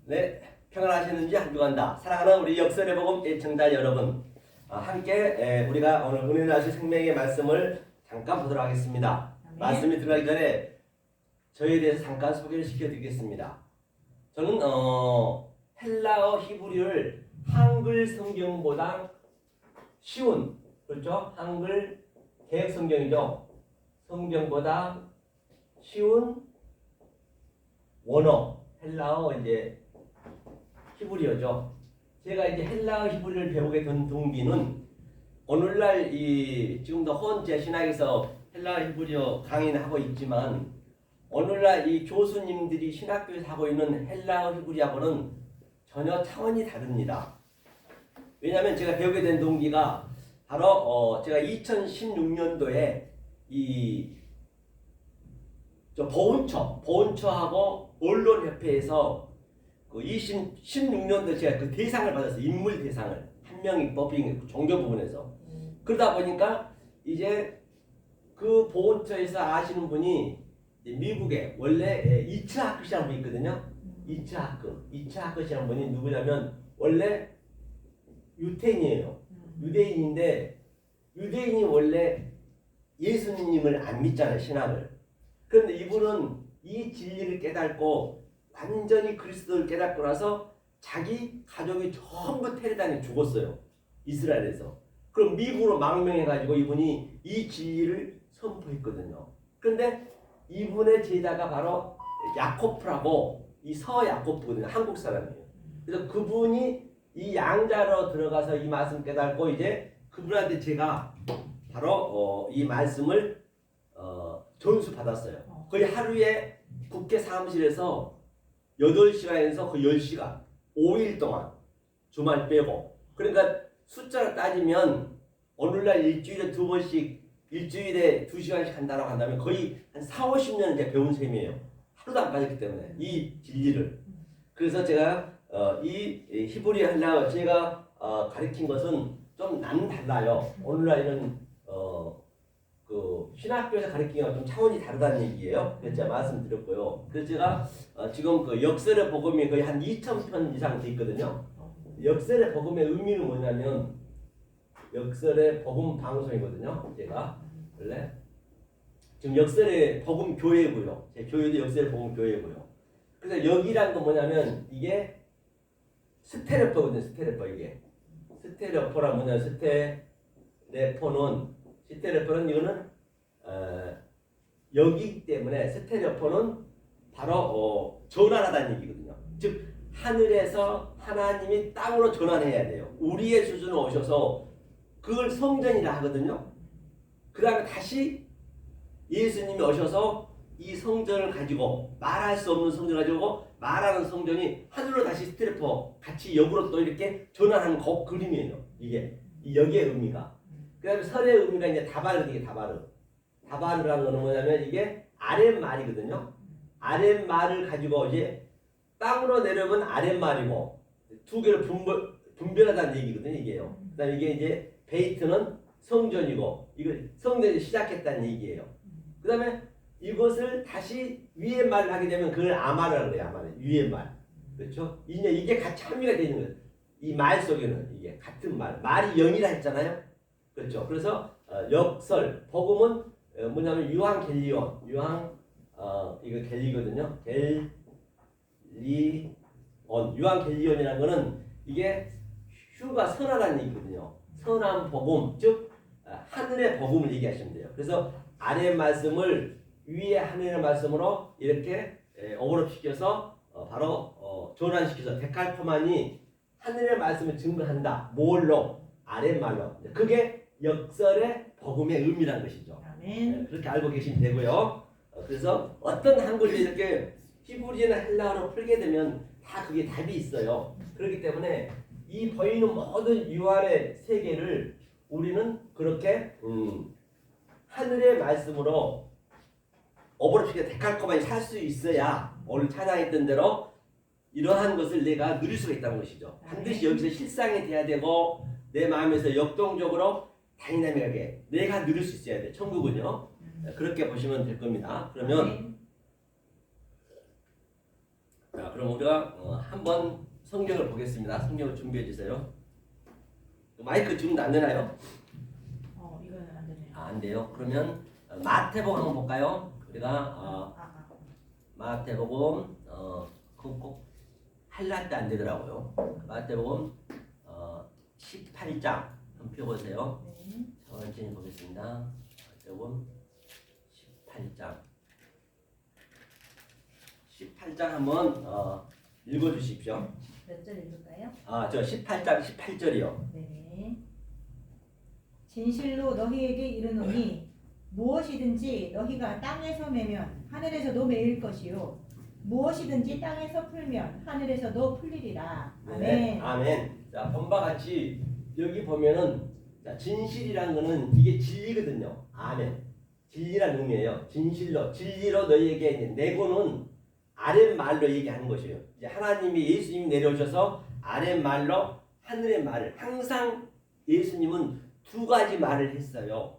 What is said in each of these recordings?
네, 평안하시는지 한 주간 다 사랑하는 우리 역설의 복음 애청자 여러분, 함께 우리가 오늘 은혜 나실 생명의 말씀을 잠깐 보도록 하겠습니다. 아멘. 말씀이 들어가기 전에 저에 대해서 잠깐 소개를 시켜드리겠습니다. 저는 헬라어 히브리어를 한글 성경보다 쉬운, 그렇죠? 한글 개혁 성경이죠. 성경보다 쉬운 원어 헬라어 이제 히브리어죠. 제가 이제 헬라어 히브리어를 배우게 된 동기는 오늘날 지금도 헌재 신학에서 헬라어 히브리어 강의는 하고 있지만 오늘날 이 교수님들이 신학교에서 하고 있는 헬라어 히브리어하고는 전혀 차원이 다릅니다. 왜냐하면 제가 배우게 된 동기가 바로 제가 2016년도에 보훈처하고 언론협회에서 16년도 제가 그 대상을 받았어요. 인물 대상을. 한 명이 뽑힌 종교 부분에서. 그러다 보니까 이제 그 보훈처에서 아시는 분이 미국에 원래 이츠하크시라는 분이 있거든요. 이츠하크시라는 분이 누구냐면 원래 유태인이에요. 유대인인데 유대인이 원래 예수님을 안 믿잖아요. 신학을. 그런데 이분은 이 진리를 깨닫고 완전히 그리스도를 깨닫고 나서 자기 가족이 전부 테레단에 죽었어요. 이스라엘에서. 그럼 미국으로 망명해가지고 이분이 이 진리를 선포했거든요. 그런데 이분의 제자가 바로 야코프라고 이 서야코프거든요. 한국 사람이에요. 그래서 그분이 이 양자로 들어가서 이 말씀 깨닫고 이제 그분한테 제가 바로 이 말씀을 전수 받았어요. 거의 하루에 국회 사무실에서 8시간에서 거의 10시간 5일 동안 주말 빼고 그러니까 숫자를 따지면 오늘날 일주일에 2번씩 일주일에 2시간씩 한다고 한다면 거의 한 4, 50년 이제 배운 셈이에요. 하루도 안 빠졌기 때문에 이 진리를. 그래서 제가 이 히브리어 헬라어 제가 가르친 것은 좀 남달라요. 오늘날 이런 그 신학교에서 가르치기가 좀 차원이 다르다는 얘기예요. 그래서 제가 말씀드렸고요. 그래서 제가 지금 그 역설의 복음이 거의 한 2,000편 이상 돼 있거든요. 역설의 복음의 의미는 뭐냐면 역설의 복음 방송이거든요. 제가 원래 지금 역설의 복음 교회고요. 제 교회도 역설의 복음 교회고요. 그래서 여기란 건 뭐냐면 이게 스테레포거든요. 스테레포 이게 스테레포란 뭐냐 스테레포는 이거는 여기기 때문에 스테레오폰은 바로 전환하다는 얘기거든요. 즉 하늘에서 하나님이 땅으로 전환해야 돼요. 우리의 수준에 오셔서 그걸 성전이라 하거든요. 그 다음에 다시 예수님이 오셔서 이 성전을 가지고 말할 수 없는 성전을 가지고 말하는 성전이 하늘로 다시 스테레포 같이 역으로 또 이렇게 전환하는 그 그림이에요. 이게 여기의 의미가. 그 다음에 설의 의미가 이제 다바르. 다바르라는 거는 뭐냐면 이게 아랫말이거든요. 아랫말을 가지고 이제 땅으로 내려오면 아랫말이고 두 개를 분별하다는 얘기거든요. 이게요. 그 다음에 이게 이제 베이트는 성전이고 이걸 성전이 시작했다는 얘기예요. 그 다음에 이것을 다시 위의 말을 하게 되면 그걸 아마르라고 그래요. 아마르. 위의 말. 그렇죠? 이게 같이 함유가 되는 거예요. 이 말 속에는 이게 같은 말이 영이라 했잖아요. 그렇죠. 그래서 역설, 복음은 뭐냐면 유한겔리온, 이거 겔리거든요. 유한겔리온이라는 거는 이게 휴가 선하다는 얘기거든요. 선한 복음, 즉 하늘의 복음을 얘기하시면 돼요. 그래서 아래의 말씀을 위의 하늘의 말씀으로 이렇게 오버랩시켜서 바로 전환시켜서 데칼코만이 하늘의 말씀을 증거한다. 뭘로? 아랫말로. 그게 역설의 복음의 의미라는 것이죠. 아멘. 그렇게 알고 계시면 되고요. 그래서 어떤 한글이 이렇게 히브리어나 헬라어로 풀게 되면 다 그게 답이 있어요. 그렇기 때문에 이 보이는 모든 유한의 세계를 우리는 그렇게 하늘의 말씀으로 오버랩시켜 데칼코만이 살 수 있어야 오늘 찬양했던 대로 이러한 것을 내가 누릴 수가 있다는 것이죠. 반드시 여기서 실상이 돼야 되고 내 마음에서 역동적으로 다이나믹하게 내가 누릴 수 있어야 돼. 천국은요. 그렇게 보시면 될 겁니다. 그러면 그럼 우리가 한번 성경을 보겠습니다. 성경을 준비해 주세요. 마이크 지금 안 되나요? 이거는 안 되네요. 안 돼요. 그러면 마태복음 한번 볼까요? 우리가 마태복음 그꼭 할라 때 안 되더라고요. 마태복음 18장 한번 펴보세요. 네. 천천히 보겠습니다. 마태복음 18장 한번 읽어주십시오. 몇 절 읽을까요? 저 18장 18절이요. 네. 진실로 너희에게 이르노니 무엇이든지 너희가 땅에서 매면 하늘에서도 매일 것이요 무엇이든지 땅에서 풀면 하늘에서도 풀리리라. 아멘. 네, 아멘. 자, 본바 같이 여기 보면은 진실이라는 거는 이게 진리거든요. 아멘. 진리라는 의미예요. 진리로 너희에게 내고는 아랫말로 얘기하는 것이에요. 이제 하나님이 예수님이 내려오셔서 아랫말로 하늘의 말을 항상 예수님은 두 가지 말을 했어요.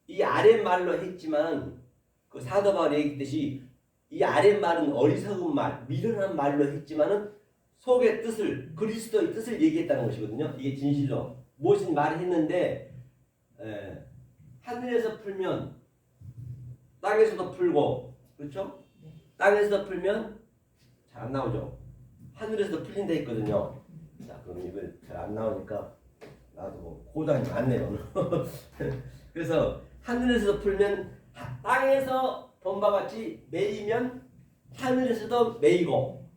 이 아랫말로 했지만 그 사도 바울이 얘기했듯이 이 아랫말은 어리석은 말, 미련한 말로 했지만은 속의 뜻을 그리스도의 뜻을 얘기했다는 것이거든요. 이게 진실로 무엇인 말을 했는데 하늘에서 풀면 땅에서도 풀고 그렇죠? 땅에서 풀면 잘 안 나오죠. 하늘에서도 풀린다 했거든요. 자, 그럼 이걸 잘 안 나오니까 나도 뭐 고장이 많네요. 그래서 하늘에서 풀면 땅에서 본바 같이 매이면 하늘에서도 매이고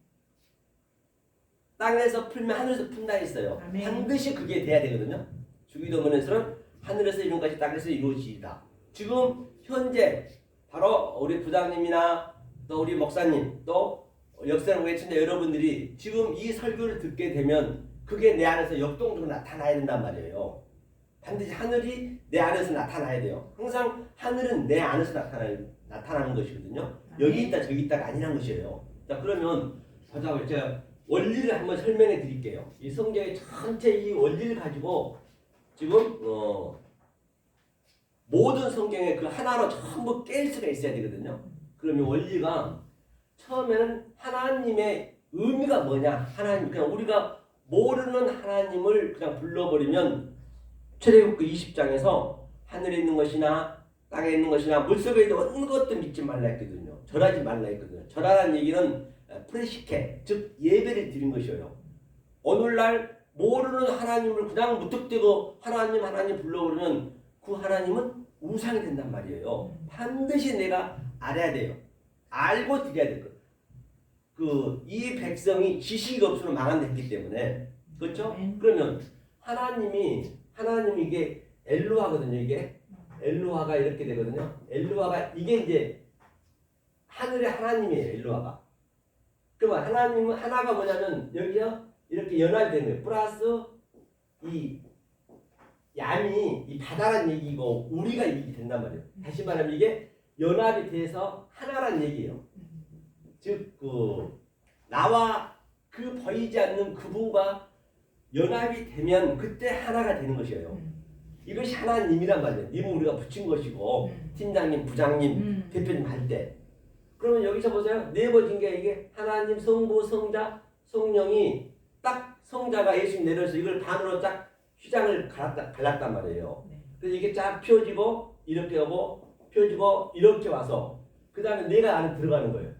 땅에서 풀면 하늘에서 푼다 했어요. 아멘. 반드시 그게 돼야 되거든요. 주기도문에서는 하늘에서 이룬 것이 땅에서 이루어지리다. 지금 현재 바로 우리 부장님이나 또 우리 목사님 또 역사를 외친다 여러분들이 지금 이 설교를 듣게 되면 그게 내 안에서 역동적으로 나타나야 된단 말이에요. 반드시 하늘이 내 안에서 나타나야 돼요. 항상 하늘은 내 안에서 나타나는 것이거든요. 여기 있다 저기 있다가 아니란 것이에요. 자, 그러면 보자고요. 제가 원리를 한번 설명해 드릴게요. 이 성경의 전체 이 원리를 가지고 지금 모든 성경에 그 하나로 전부 깰 수가 있어야 되거든요. 그러면 원리가 처음에는 하나님의 의미가 뭐냐? 하나님 그냥 우리가 모르는 하나님을 그냥 불러버리면 출애굽기 20장에서 하늘에 있는 것이나 땅에 있는 것이나 물속에 있는 어느 것도 믿지 말라 했거든요. 절하지 말라 했거든요. 절하라는 얘기는 프레시케 즉 예배를 드린 것이에요. 오늘날 모르는 하나님을 그냥 무턱대고 하나님 불러버리면 그 하나님은 우상이 된단 말이에요. 반드시 내가 알아야 돼요. 알고 드려야 될 것. 이 백성이 지식이 없으면 망한다 했기 때문에 그렇죠? 그러면 하나님이 이게 엘로하거든요. 이게 엘로하가 이렇게 되거든요. 엘로하가 이게 이제 하늘의 하나님이에요. 엘로하가. 그러면 하나님은 하나가 뭐냐면 여기요 이렇게 연합이 되는 거예요. 플러스 이 얌이 이 바다란 얘기고 우리가 이게 된단 말이에요. 다시 말하면 이게 연합이 돼서 하나란 얘기예요. 즉 나와 그 보이지 않는 그분과 연합이 되면 그때 하나가 되는 것이에요. 이것이 하나님이란 말이에요. 님은 우리가 붙인 것이고 팀장님, 부장님, 대표님 할 때. 그러면 여기서 보세요. 네버진 게 이게 하나님, 성부, 성자, 성령이 딱 성자가 예수님 내려서 이걸 반으로 딱 휘장을 갈랐단 말이에요. 그래서 이게 쫙 펴지고 이렇게 오고 펴지고 이렇게 와서 그 다음에 내가 안에 들어가는 거예요.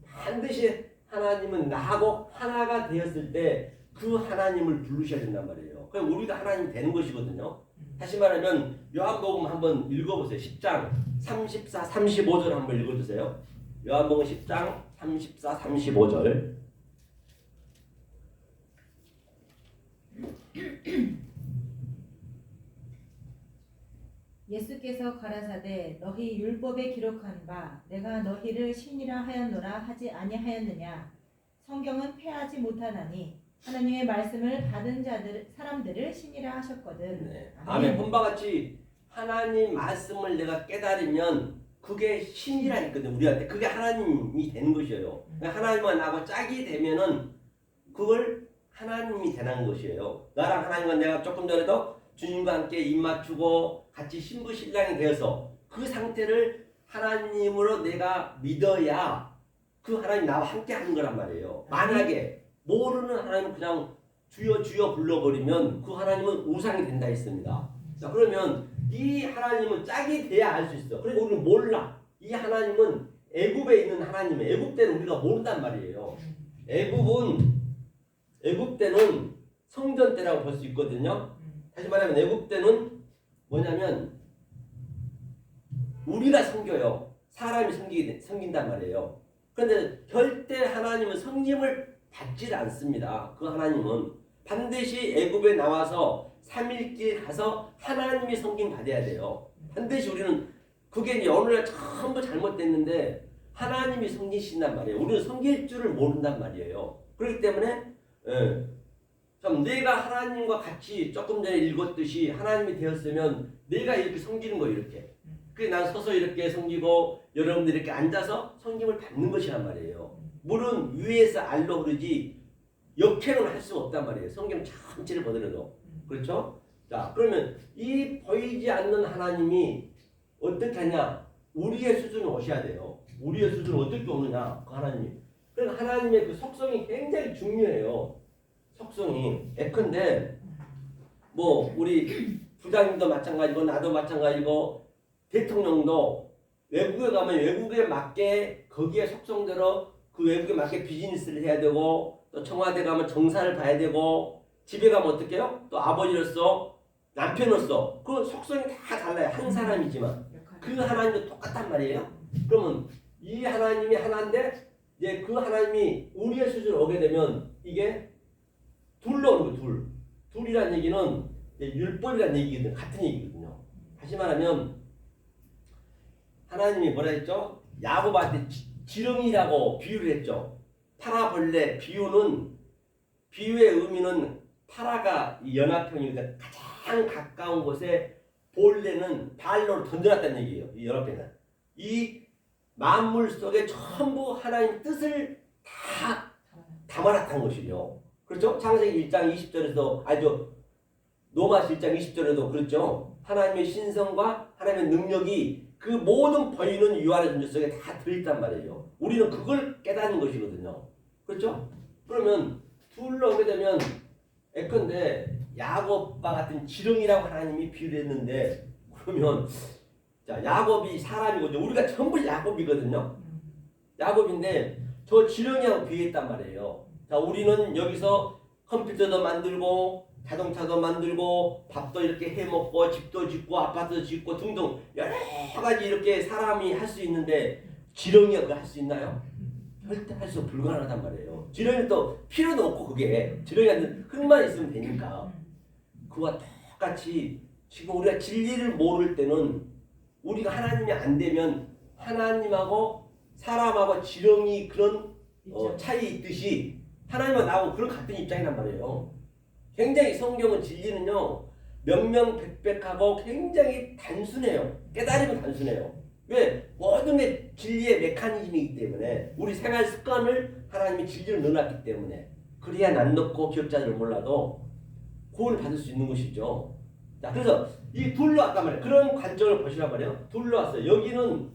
반드시 하나님은 나하고 하나가 되었을 때 그 하나님을 부르셔야 된단 말이에요. 그럼 우리가 하나님이 되는 것이거든요. 다시 말하면 요한복음 한번 읽어보세요. 10장 34, 35절 한번 읽어주세요. 요한복음 10장 34, 35절. 예수께서 가라사대 너희 율법에 기록한 바 내가 너희를 신이라 하였노라 하지 아니하였느냐. 성경은 패하지 못하나니 하나님의 말씀을 받은 사람들을 신이라 하셨거든. 네. 아멘. 본바 같이 하나님 말씀을 내가 깨달으면 그게 신이라 했거든. 우리한테 그게 하나님이 되는 것이에요. 하나님과 나하고 짝이 되면은 그걸 하나님이 되는 것이에요. 나랑 하나님과 내가 조금 전에도 주님과 함께 입 맞추고 같이 신부 신랑이 되어서 그 상태를 하나님으로 내가 믿어야 그 하나님 나와 함께 하는 거란 말이에요. 만약에 모르는 하나님은 그냥 주여 주여 불러버리면 그 하나님은 우상이 된다 했습니다. 자, 그러면 이 하나님은 짝이 돼야 알 수 있어. 그러니까 우리는 몰라. 이 하나님은 애굽에 있는 하나님이에요. 애굽 때는 우리가 모른단 말이에요. 애굽 때는 성전 때라고 볼 수 있거든요. 다시 말하면 애굽 때는 뭐냐면 우리가 섬겨요. 사람이 섬긴단 말이에요. 그런데 절대 하나님은 성림을 받지 않습니다. 그 하나님은 반드시 애굽에 나와서 3일길 가서 하나님이 섬김 받아야 돼요. 반드시 우리는 그게 이제 어느 날 전부 잘못됐는데 하나님이 섬기신단 말이에요. 우리는 섬길 줄을 모른단 말이에요. 그렇기 때문에 참 내가 하나님과 같이 조금 전에 읽었듯이 하나님이 되었으면 내가 이렇게 섬기는 거예요. 이렇게. 그래서 난 서서 이렇게 섬기고 여러분들이 이렇게 앉아서 섬김을 받는 것이란 말이에요. 물은 위에서 알로 흐르지 역행은 할 수가 없단 말이에요. 성경 전체를 보더라도. 그렇죠? 자, 그러면 이 보이지 않는 하나님이 어떻게 하냐? 우리의 수준에 오셔야 돼요. 우리의 수준은 어떻게 오느냐? 그 하나님. 그러니까 하나님의 그 속성이 굉장히 중요해요. 속성이. 예컨대 뭐 우리 부장님도 마찬가지고 나도 마찬가지고 대통령도 외국에 가면 외국에 맞게 거기에 속성대로 그 외국에 맞게 비즈니스를 해야 되고 또 청와대 가면 정사를 봐야 되고 집에 가면 어떻게 해요? 또 아버지로서 남편으로서 그 속성이 다 달라요. 한 사람이지만 그 하나님도 똑같단 말이에요. 그러면 이 하나님이 하나인데 이제 그 하나님이 우리의 수준을 오게 되면 이게 둘로 오는 거예요. 둘이란 얘기는 율법이란 얘기거든요. 같은 얘기거든요. 다시 말하면 하나님이 뭐라 했죠? 야곱한테 지렁이라고 비유를 했죠. 파라 벌레 비유의 의미는 파라가 연합형이니까 가장 가까운 곳에 벌레는 발로 던져놨다는 얘기예요. 이 연합형은 이 만물 속에 전부 하나님 뜻을 다 담아놨다는 것이죠. 그렇죠? 창세기 1장 20절에도 노마스 1장 20절에도 그렇죠. 하나님의 신성과 하나님의 능력이 그 모든 보이는 유한의 존재 속에 다 들어있단 말이에요. 우리는 그걸 깨닫는 것이거든요. 그렇죠? 그러면 둘로 오게 되면 예컨대 야곱과 같은 지렁이라고 하나님이 비유를 했는데 그러면 자, 야곱이 사람이거든요. 우리가 전부 야곱이거든요. 야곱인데 저 지렁이하고 비유했단 말이에요. 자, 우리는 여기서 컴퓨터도 만들고 자동차도 만들고 밥도 이렇게 해먹고 집도 짓고 아파트도 짓고 등등 여러 가지 이렇게 사람이 할 수 있는데 지렁이가 그걸 할 수 있나요? 절대 할 수 불가능하단 말이에요. 지렁이는 또 필요도 없고 그게 지렁이한테 흙만 있으면 되니까 그와 똑같이 지금 우리가 진리를 모를 때는 우리가 하나님이 안 되면 하나님하고 사람하고 지렁이 그런 차이 있듯이 하나님과 나하고 그런 같은 입장이란 말이에요. 굉장히 성경은 진리는요 명명백백하고 굉장히 단순해요. 깨달으면 단순해요. 왜? 모든 게 진리의 메커니즘이기 때문에 우리 생활 습관을 하나님이 진리를 넣어놨기 때문에 그래야 난 넣고 기억자들을 몰라도 구원을 받을 수 있는 것이죠. 자, 그래서 이 둘로 왔단 말이에요. 그런 관점을 보시란 말이에요. 둘로 왔어요. 여기는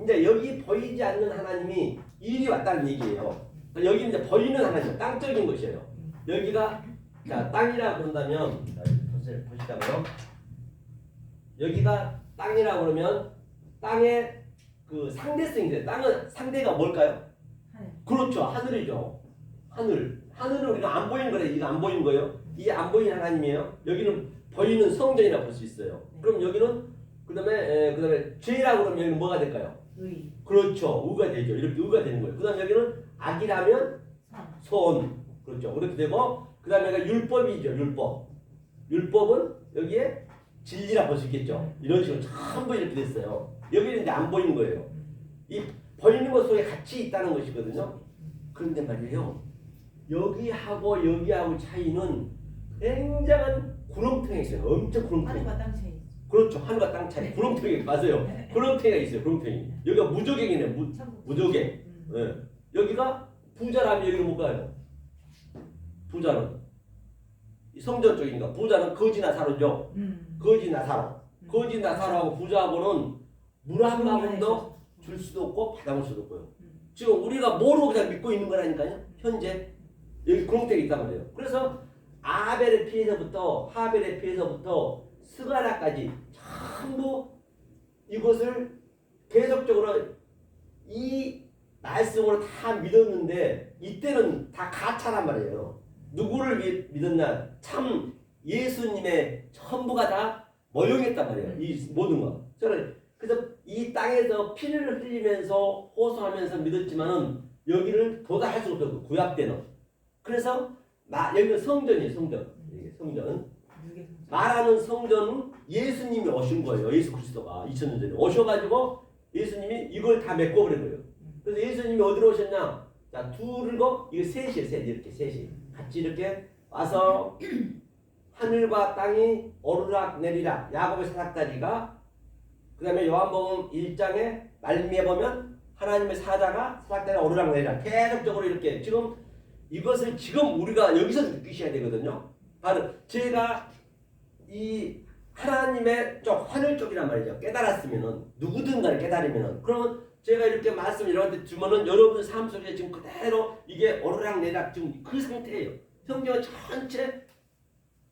이제 여기 보이지 않는 하나님이 이리 왔다는 얘기예요. 여기 이제 보이는 하나님, 땅적인 것이에요. 여기가 자 땅이라 그런다면 보시자고요. 여기가 땅이라 그러면 땅의 그 상대성이 돼요. 땅은 상대가 뭘까요? 하늘. 그렇죠, 하늘이죠. 하늘은 우리가 안 보이는 거래. 이거 안 보이는 거예요. 이게 안 보이는 하나님이에요. 여기는 보이는 성전이라 볼 수 있어요. 그럼 여기는 그다음에 죄라고 그러면 여기는 뭐가 될까요? 의. 그렇죠, 의가 되죠. 이렇게 의가 되는 거예요. 그다음에 여기는 악이라면 손. 그렇죠. 그렇게 되고 그다음에 여기가 율법이죠. 율법은 여기에 진리라 볼 수 있겠죠. 이런 식으로 전부 이렇게 됐어요. 여기는 이제 안 보이는 거예요. 이 보이는 것 속에 같이 있다는 것이거든요. 그런데 말이에요. 여기하고 여기하고 차이는 굉장한 구렁텅이가 있어요. 엄청 구렁텅이. 하늘과 땅 차이. 그렇죠. 하늘과 땅 차이. 구렁텅이 맞아요. 구렁텅이가 있어요. 구렁텅이. 여기가 무저갱이네. 무저갱. 네. 여기가 부자라면 여기는 뭘까요? 부자는 성전 쪽이니까 부자는 거지나 사로죠. 거지나 사로. 거지나 사로하고 부자하고는 물 한 방울도 줄 수도 없고 받아볼 수도 없고요. 지금 우리가 뭐로 그냥 믿고 있는 거라니까요. 현재 여기 공택이 있단 말이에요. 그래서 아벨의 피에서부터 하벨의 피에서부터 스가랴까지 전부 이것을 계속적으로 이 말씀으로 다 믿었는데 이때는 다 가차란 말이에요. 누구를 믿었나? 참 예수님의 전부가 다 모형했단 말이에요. 이 모든 거. 저는 그래서 이 땅에서 피를 흘리면서 호소하면서 믿었지만은 여기를 도달할 수가 없어요. 구약 때는. 그래서 여기는 성전이에요. 성전. 이게 성전. 말하는 성전은 예수님이 오신 거예요. 예수 그리스도가 2000년 전에 오셔가지고 예수님이 이걸 다 메꿔버린 거예요. 그래서 예수님이 어디로 오셨냐? 자, 둘이고 이거 셋이에요. 셋 이렇게 셋이 같이 이렇게 와서 하늘과 땅이 오르락 내리락 야곱의 사닥다리가 그 다음에 요한복음 1장에 말미에 보면 하나님의 사자가 사닥다리가 오르락 내리락 계속적으로 이렇게 지금 이것을 지금 우리가 여기서 느끼셔야 되거든요. 바로 제가 이 하나님의 쪽 하늘 쪽이란 말이죠. 깨달았으면은 누구든 간에 깨달으면은 그러면 제가 이렇게 말씀 여러분한테 주면은 여러분 삶 속에 지금 그대로 이게 오르락 내리락 지금 그 상태예요. 성경은 전체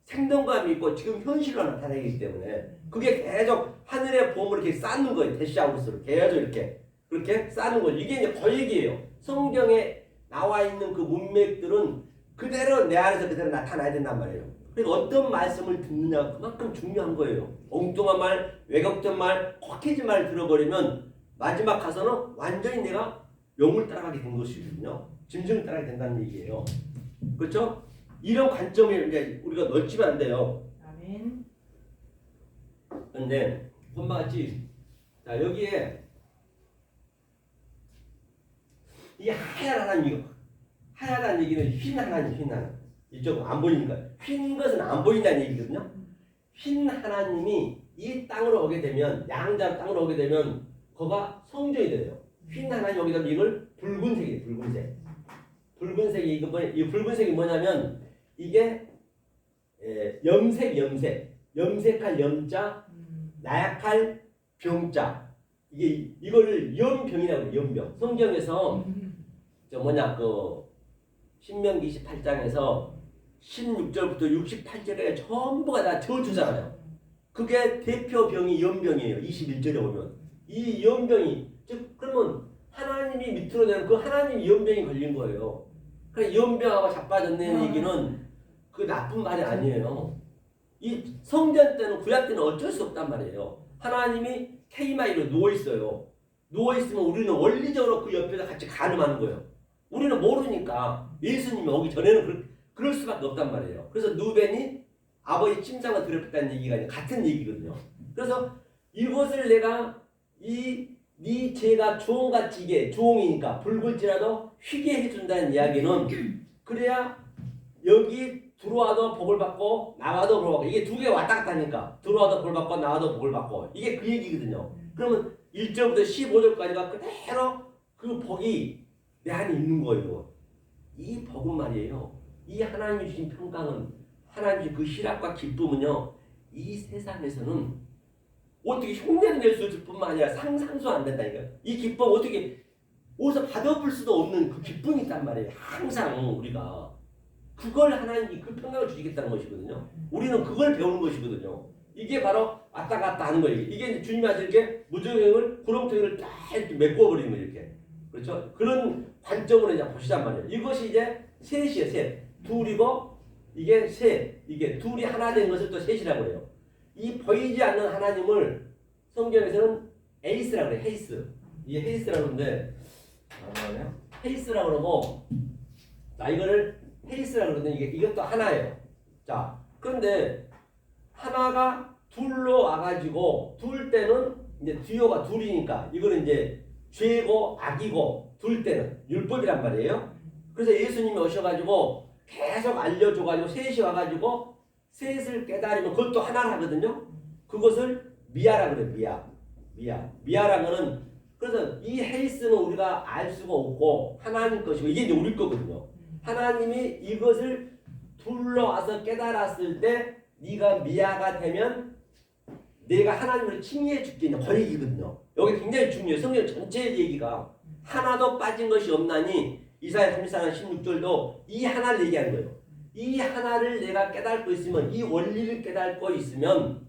생동감이 있고 지금 현실로 나타나기 때문에 그게 계속 하늘의 봄을 이렇게 쌓는 거예요. 대시아우스를 계속 이렇게 그렇게 쌓는 거예요. 이게 이제 거액이에요. 성경에 나와 있는 그 문맥들은 그대로 내 안에서 그대로 나타나야 된단 말이에요. 그러니까 어떤 말씀을 듣느냐가 그만큼 중요한 거예요. 엉뚱한 말, 왜곡된 말, 콕해진 말 들어버리면 마지막 가서는 완전히 내가 영을 따라가게 된 것이거든요. 짐승을 따라가게 된다는 얘기예요. 그렇죠? 이런 관점을 이제 우리가 놓치면 안 돼요. 아멘. 그런데 본바 같이 자 여기에 이 하얀 하나님 하얀다는 얘기는 흰 하나님 흰 하나님 이쪽은 안 보이니까 흰 것은 안 보인다는 얘기거든요. 흰 하나님이 이 땅으로 오게 되면 양자 땅으로 오게 되면 거가 성전이 돼요. 흰 하나님 오게 되면 이걸 붉은색이에요. 붉은색. 붉은색이 이 붉은색이 뭐냐면 이게 염색할 염자, 나약할 병자. 이거를 염병이라고 해요. 염병. 성경에서 신명기 28장에서 16절부터 68절에 전부가 다 저주잖아요. 그게 대표병이 염병이에요. 21절에 보면 이 염병이 즉 그러면 하나님이 밑으로 되는 그 하나님이 염병이 걸린 거예요. 그러니까 염병하고 자빠졌는 얘기는 그 나쁜 말이 아니에요. 이 성전 때는 구약 때는 어쩔 수 없단 말이에요. 하나님이 케이마이로 누워 있어요. 누워 있으면 우리는 원리적으로 그 옆에서 같이 가늠하는 거예요. 우리는 모르니까 예수님이 오기 전에는 그럴 수밖에 없단 말이에요. 그래서 누벤이 아버지 침상을 더럽혔다는 얘기가 같은 얘기거든요. 그래서 이것을 내가 네 죄가 주홍같이 이게 주홍이니까 붉을지라도 휘게 해준다는 이야기는 그래야 여기 들어와도 복을 받고 나와도 복을 받고 이게 두 개 왔다 갔다 하니까 들어와도 복을 받고 나와도 복을 받고 이게 그 얘기거든요. 그러면 1절부터 15절까지가 그대로 그 복이 내 안에 있는 거예요. 이 복은 말이에요. 이 하나님이 주신 평강은 하나님이 주신 그 희락과 기쁨은요. 이 세상에서는 어떻게 흉내를 낼 수 있을 뿐만 아니라 상상도 안 된다니까요. 이 기쁨 어떻게 어디서 받아볼 수도 없는 그 기쁨이 있단 말이에요. 항상 우리가 그걸 하나님이 그 평강을 주시겠다는 것이거든요. 우리는 그걸 배우는 것이거든요. 이게 바로 왔다 갔다 하는 거예요. 이게 이제 주님이 아주 이렇게 무정행을 구렁텅이를 딱 이렇게 메꿔버리는 거예요. 이렇게. 그렇죠? 그런 관점으로 이제 보시단 말이에요. 이것이 이제 셋이에요. 셋. 둘이고 이게 셋. 이게 둘이 하나 된 것을 또 셋이라고 해요. 이 보이지 않는 하나님을 성경에서는 에이스라고 해요. 헤이스. 이게 헤이스라고 하는데 헤이스라고 그러고 자 이거를 헤이스라고 그러더니 이것도 하나예요. 자 그런데 하나가 둘로 와가지고 둘 때는 이제 듀오가 둘이니까 이거는 이제 죄고 악이고 둘 때는 율법이란 말이에요. 그래서 예수님이 오셔가지고 계속 알려줘가지고 셋이 와가지고 셋을 깨달으면 그것도 하나를 하거든요. 그것을 미아라 그래요. 미아라는 거는 그래서 이 헤이스는 우리가 알 수가 없고 하나님 것이고 이게 이제 우리 거거든요. 하나님이 이것을 둘러와서 깨달았을 때 네가 미아가 되면 내가 하나님을 칭의해 줄게. 그 얘기거든요. 여기 굉장히 중요해요. 성경 전체 얘기가 하나도 빠진 것이 없나니 이사야 34장 16절도 이 하나를 얘기하는 거예요. 이 하나를 내가 깨닫고 있으면 이 원리를 깨닫고 있으면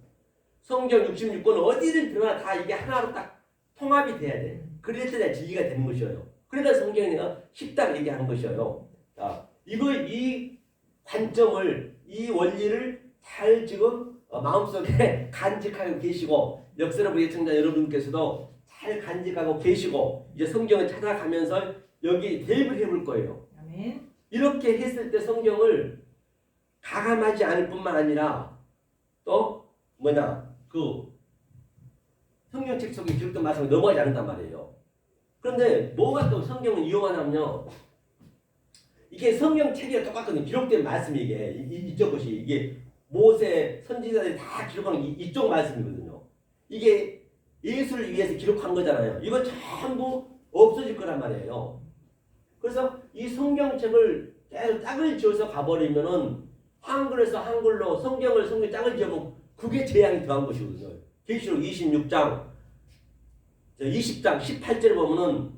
성경 66권은 어디를 들어나 다 이게 하나로 딱 통합이 돼야 돼. 그럴 때 진리가 되는 것이에요. 그러니까 성경이 내가 쉽다고 얘기하는 것이에요. 자, 이 관점을 이 원리를 잘 지금 마음속에 간직하고 계시고 역사를 예청자 여러분께서도 잘 간직하고 계시고 이제 성경을 찾아가면서 여기 대입을 해볼 거예요. 아멘. 이렇게 했을 때 성경을 가감하지 않을 뿐만 아니라 또 그 성경책 속에 기록된 말씀을 넘어가지 않는단 말이에요. 그런데 뭐가 또 성경을 이용하냐면요. 이게 성경책에 똑같거든요. 기록된 말씀이 이쪽 것이 이게 모세 선지자들이 다 기록하는 이쪽 말씀이거든요. 이게 예수를 위해서 기록한 거잖아요. 이거 전부 없어질 거란 말이에요. 그래서 이 성경책을 계속 짝을 지어서 가버리면은 한글에서 한글로 성경 짝을 지으면 그게 재앙이 더한 것이거든요. 계시록 26장 20장 18절에 보면은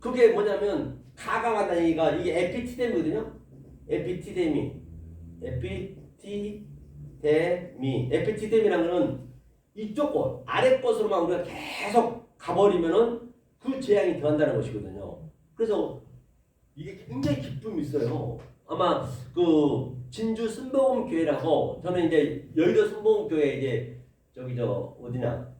그게 뭐냐면 가감하다는 얘기가 이게 에피티데미거든요. 에피티데미라는 거는 이쪽 곳 아래 곳으로만 우리가 계속 가버리면은 그 재앙이 더한다는 것이거든요. 그래서 이게 굉장히 기쁨이 있어요. 아마 그 진주 순복음 교회라고 저는 이제 여의도 순복음 교회 이제 어디냐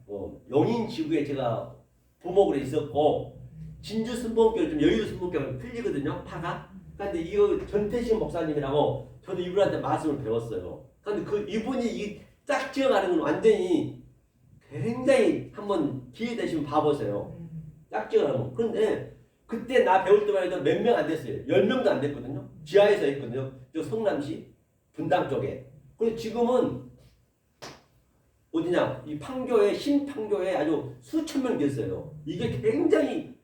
용인 지구에 제가 부목으로 있었고 진주 순복음 교회 좀 여의도 순복음 교회가 틀리거든요. 파가. 그런데 이거 전태식 목사님이라고 저도 이분한테 말씀을 배웠어요. 그런데 이분이 이 짝지어가는 건 완전히 굉장히 한번 기회 되시면 봐보세요. 짝지어가는 거. 그런데 그때 나 배울 때만 해도 몇 명 안 됐어요. 10명도 안 됐거든요. 지하에서 했거든요. 저 성남시 분당 쪽에. 그리고 지금은 어디냐? 이 판교에 신판교에 아주 수천 명 됐어요. 이게 굉장히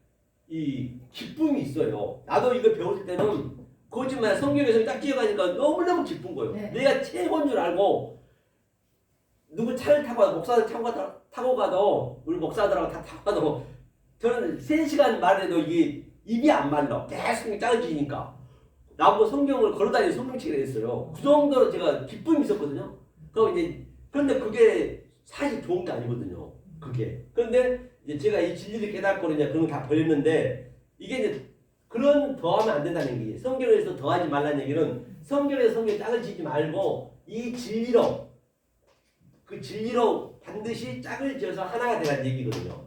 이 기쁨이 있어요. 나도 이거 배울 때는 거짓말 성경에서 딱 지어가니까 너무너무 기쁜 거예요. 네. 내가 최고인 줄 알고 누구 차를 타고 가도 목사들 타고 가도 우리 목사들하고 다 타고 가도 저는 3시간 말해도 이게 입이 안 말라. 계속 짜여지니까. 나보고 성경을 걸어다니는 성경책을 했어요. 그 정도로 제가 기쁨이 있었거든요. 그런데 그게 사실 좋은 게 아니거든요. 그게. 그런데 이제 제가 이 진리를 깨닫고 이제 그런 거 다 버렸는데 이게 이제 그런 더하면 안 된다는 얘기예요. 성경에서 더하지 말라는 얘기는 성경에서 성경 짝을 지지 말고 이 진리로 그 진리로 반드시 짝을 지어서 하나가 되라는 얘기거든요.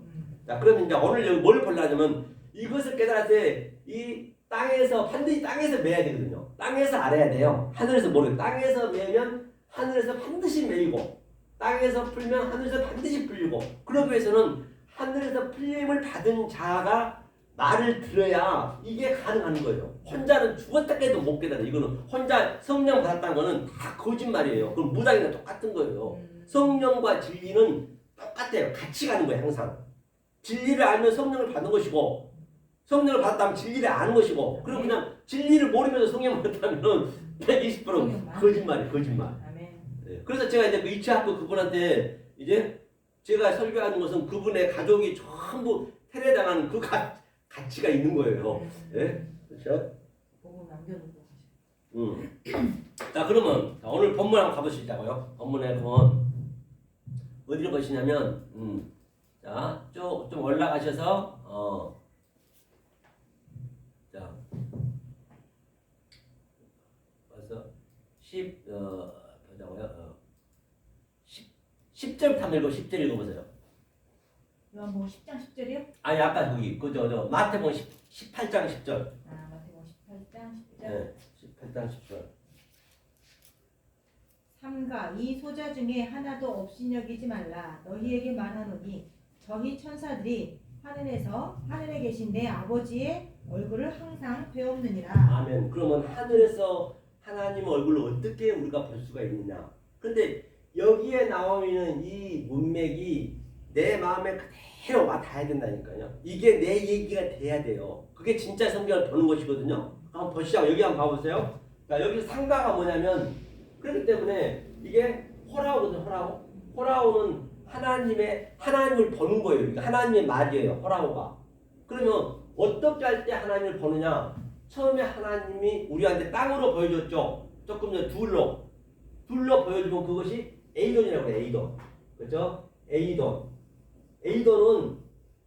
자, 그러면 이제 오늘 여기 뭘 보려면 이것을 깨달을 때 이 땅에서 반드시 땅에서 매야 되거든요. 땅에서 알아야 돼요. 하늘에서 모르고 땅에서 매면 하늘에서 반드시 매이고 땅에서 풀면 하늘에서 반드시 풀리고 그러기 위해서는 하늘에서 풀림을 받은 자가 말을 들어야 이게 가능한 거예요. 혼자는 죽었다 해도 못 깨달아. 이거는 혼자 성령 받았다는 거는 다 거짓말이에요. 그럼 무당이랑 똑같은 거예요. 성령과 진리는 똑같아요. 같이 가는 거예요. 항상. 진리를 알면 성령을 받는 것이고 성령을 받았다면 진리를 아는 것이고 그럼 그냥 진리를 모르면서 성령을 받았다면 120% 거짓말이에요. 거짓말. 네. 그래서 제가 이제 그 이치학교 그분한테 이제 제가 설교하는 것은 그분의 가족이 전부 테레당하는 그 가치가 있는 거예요. 네? 그렇죠? 보고 남겨놓고 자, 그러면 오늘 본문 한번 가보시자고요. 본문에 보면 어디를 보시냐면 자, 쭉 좀 올라가셔서 자, 벌써 10절부터 한번 읽고 10절 읽어보세요. 요한복음 10장 10절이요? 아니 아까 거기 저 마태복음 18장 10절. 아, 마태복음 18장 10절. 네, 18장 10절. 삼가 이 소자 중에 하나도 없인 여기지 말라. 너희에게 말하노니 저희 천사들이 하늘에 계신 내 아버지의 얼굴을 항상 배옵느니라. 아멘. 그러면 하늘에서 하나님 얼굴을 어떻게 우리가 볼 수가 있느냐? 근데 여기에 나오는 이 문맥이 내 마음에 그대로 와 닿아야 된다니까요. 이게 내 얘기가 돼야 돼요. 그게 진짜 성경을 보는 것이거든요. 한번 보시죠. 여기 한번 봐보세요. 자, 여기서 상가가 뭐냐면 그렇기 때문에 이게 호라오거든요. 호라오는 하나님을 보는 거예요. 하나님의 말이에요. 호라오가. 그러면 어떻게 할 때 하나님을 보느냐? 처음에 하나님이 우리한테 땅으로 보여줬죠. 조금 전에 둘로 보여주면 그것이 에이돈이라고 해요. 에이돈. 그렇죠? 에이돈. 에이돈은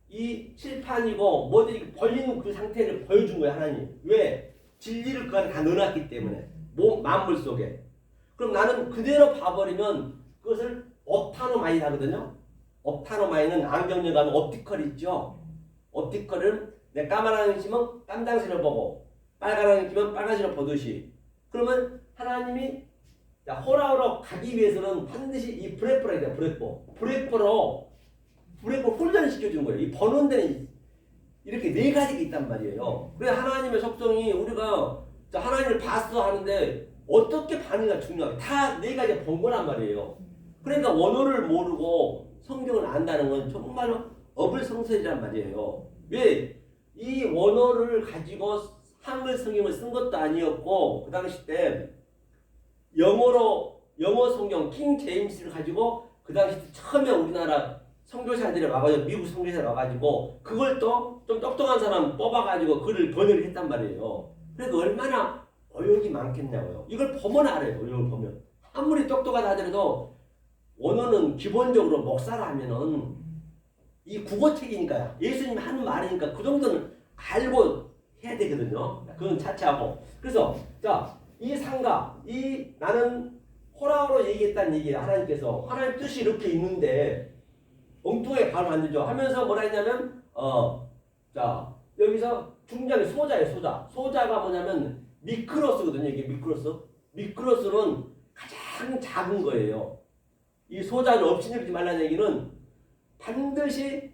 이 칠판이고 뭐든지 벌리는 그 상태를 보여준 거예요. 하나님. 왜? 진리를 그 안에 다 넣어놨기 때문에. 만물 속에. 그럼 나는 그대로 봐버리면 그것을 옵타노마이 하거든요. 옵타노마이는 안경에 가면 옵티컬 있죠. 옵티컬은 내 까만 안경 끼면 깜장색을 보고 빨간 안경 끼면 빨간색을 보듯이. 그러면 하나님이 호라우로 가기 위해서는 반드시 이 브레포라 해야 돼요. 브레포로 훈련을 시켜주는 거예요. 이 보는 데는 이렇게 네 가지가 있단 말이에요. 그래서 하나님의 속성이 우리가 하나님을 봤어 하는데 어떻게 반응이 중요하게 다 네 가지가 본 거란 말이에요. 그러니까 원어를 모르고 성경을 안다는 건 정말로 어불성설이란 말이에요. 왜? 이 원어를 가지고 한글 성경을 쓴 것도 아니었고 그 당시 때 영어 성경 킹 제임스를 가지고 그 당시 처음에 우리나라 선교사들이 와가지고 미국 선교사들이 와가지고 그걸 또 좀 똑똑한 사람 뽑아가지고 글을 번역을 했단 말이에요. 그래서 얼마나 어용이 많겠냐고요. 이걸 보면 알아요. 이걸 보면 아무리 똑똑하다 하더라도 원어는 기본적으로 목사라면은 이 국어책이니까요. 예수님이 하는 말이니까 그 정도는 알고 해야 되거든요. 그건 차치하고. 그래서 이 상가, 나는 호라우로 얘기했다는 얘기예요. 하나님께서 하나님 뜻이 이렇게 있는데 엉뚱하게 가면 안 되죠. 하면서 뭐라 했냐면 여기서 중장이 소자예요. 소자가 뭐냐면 미크로스거든요. 이게 미크로스는 가장 작은 거예요. 이 소자를 업신여기지 말라는 얘기는 반드시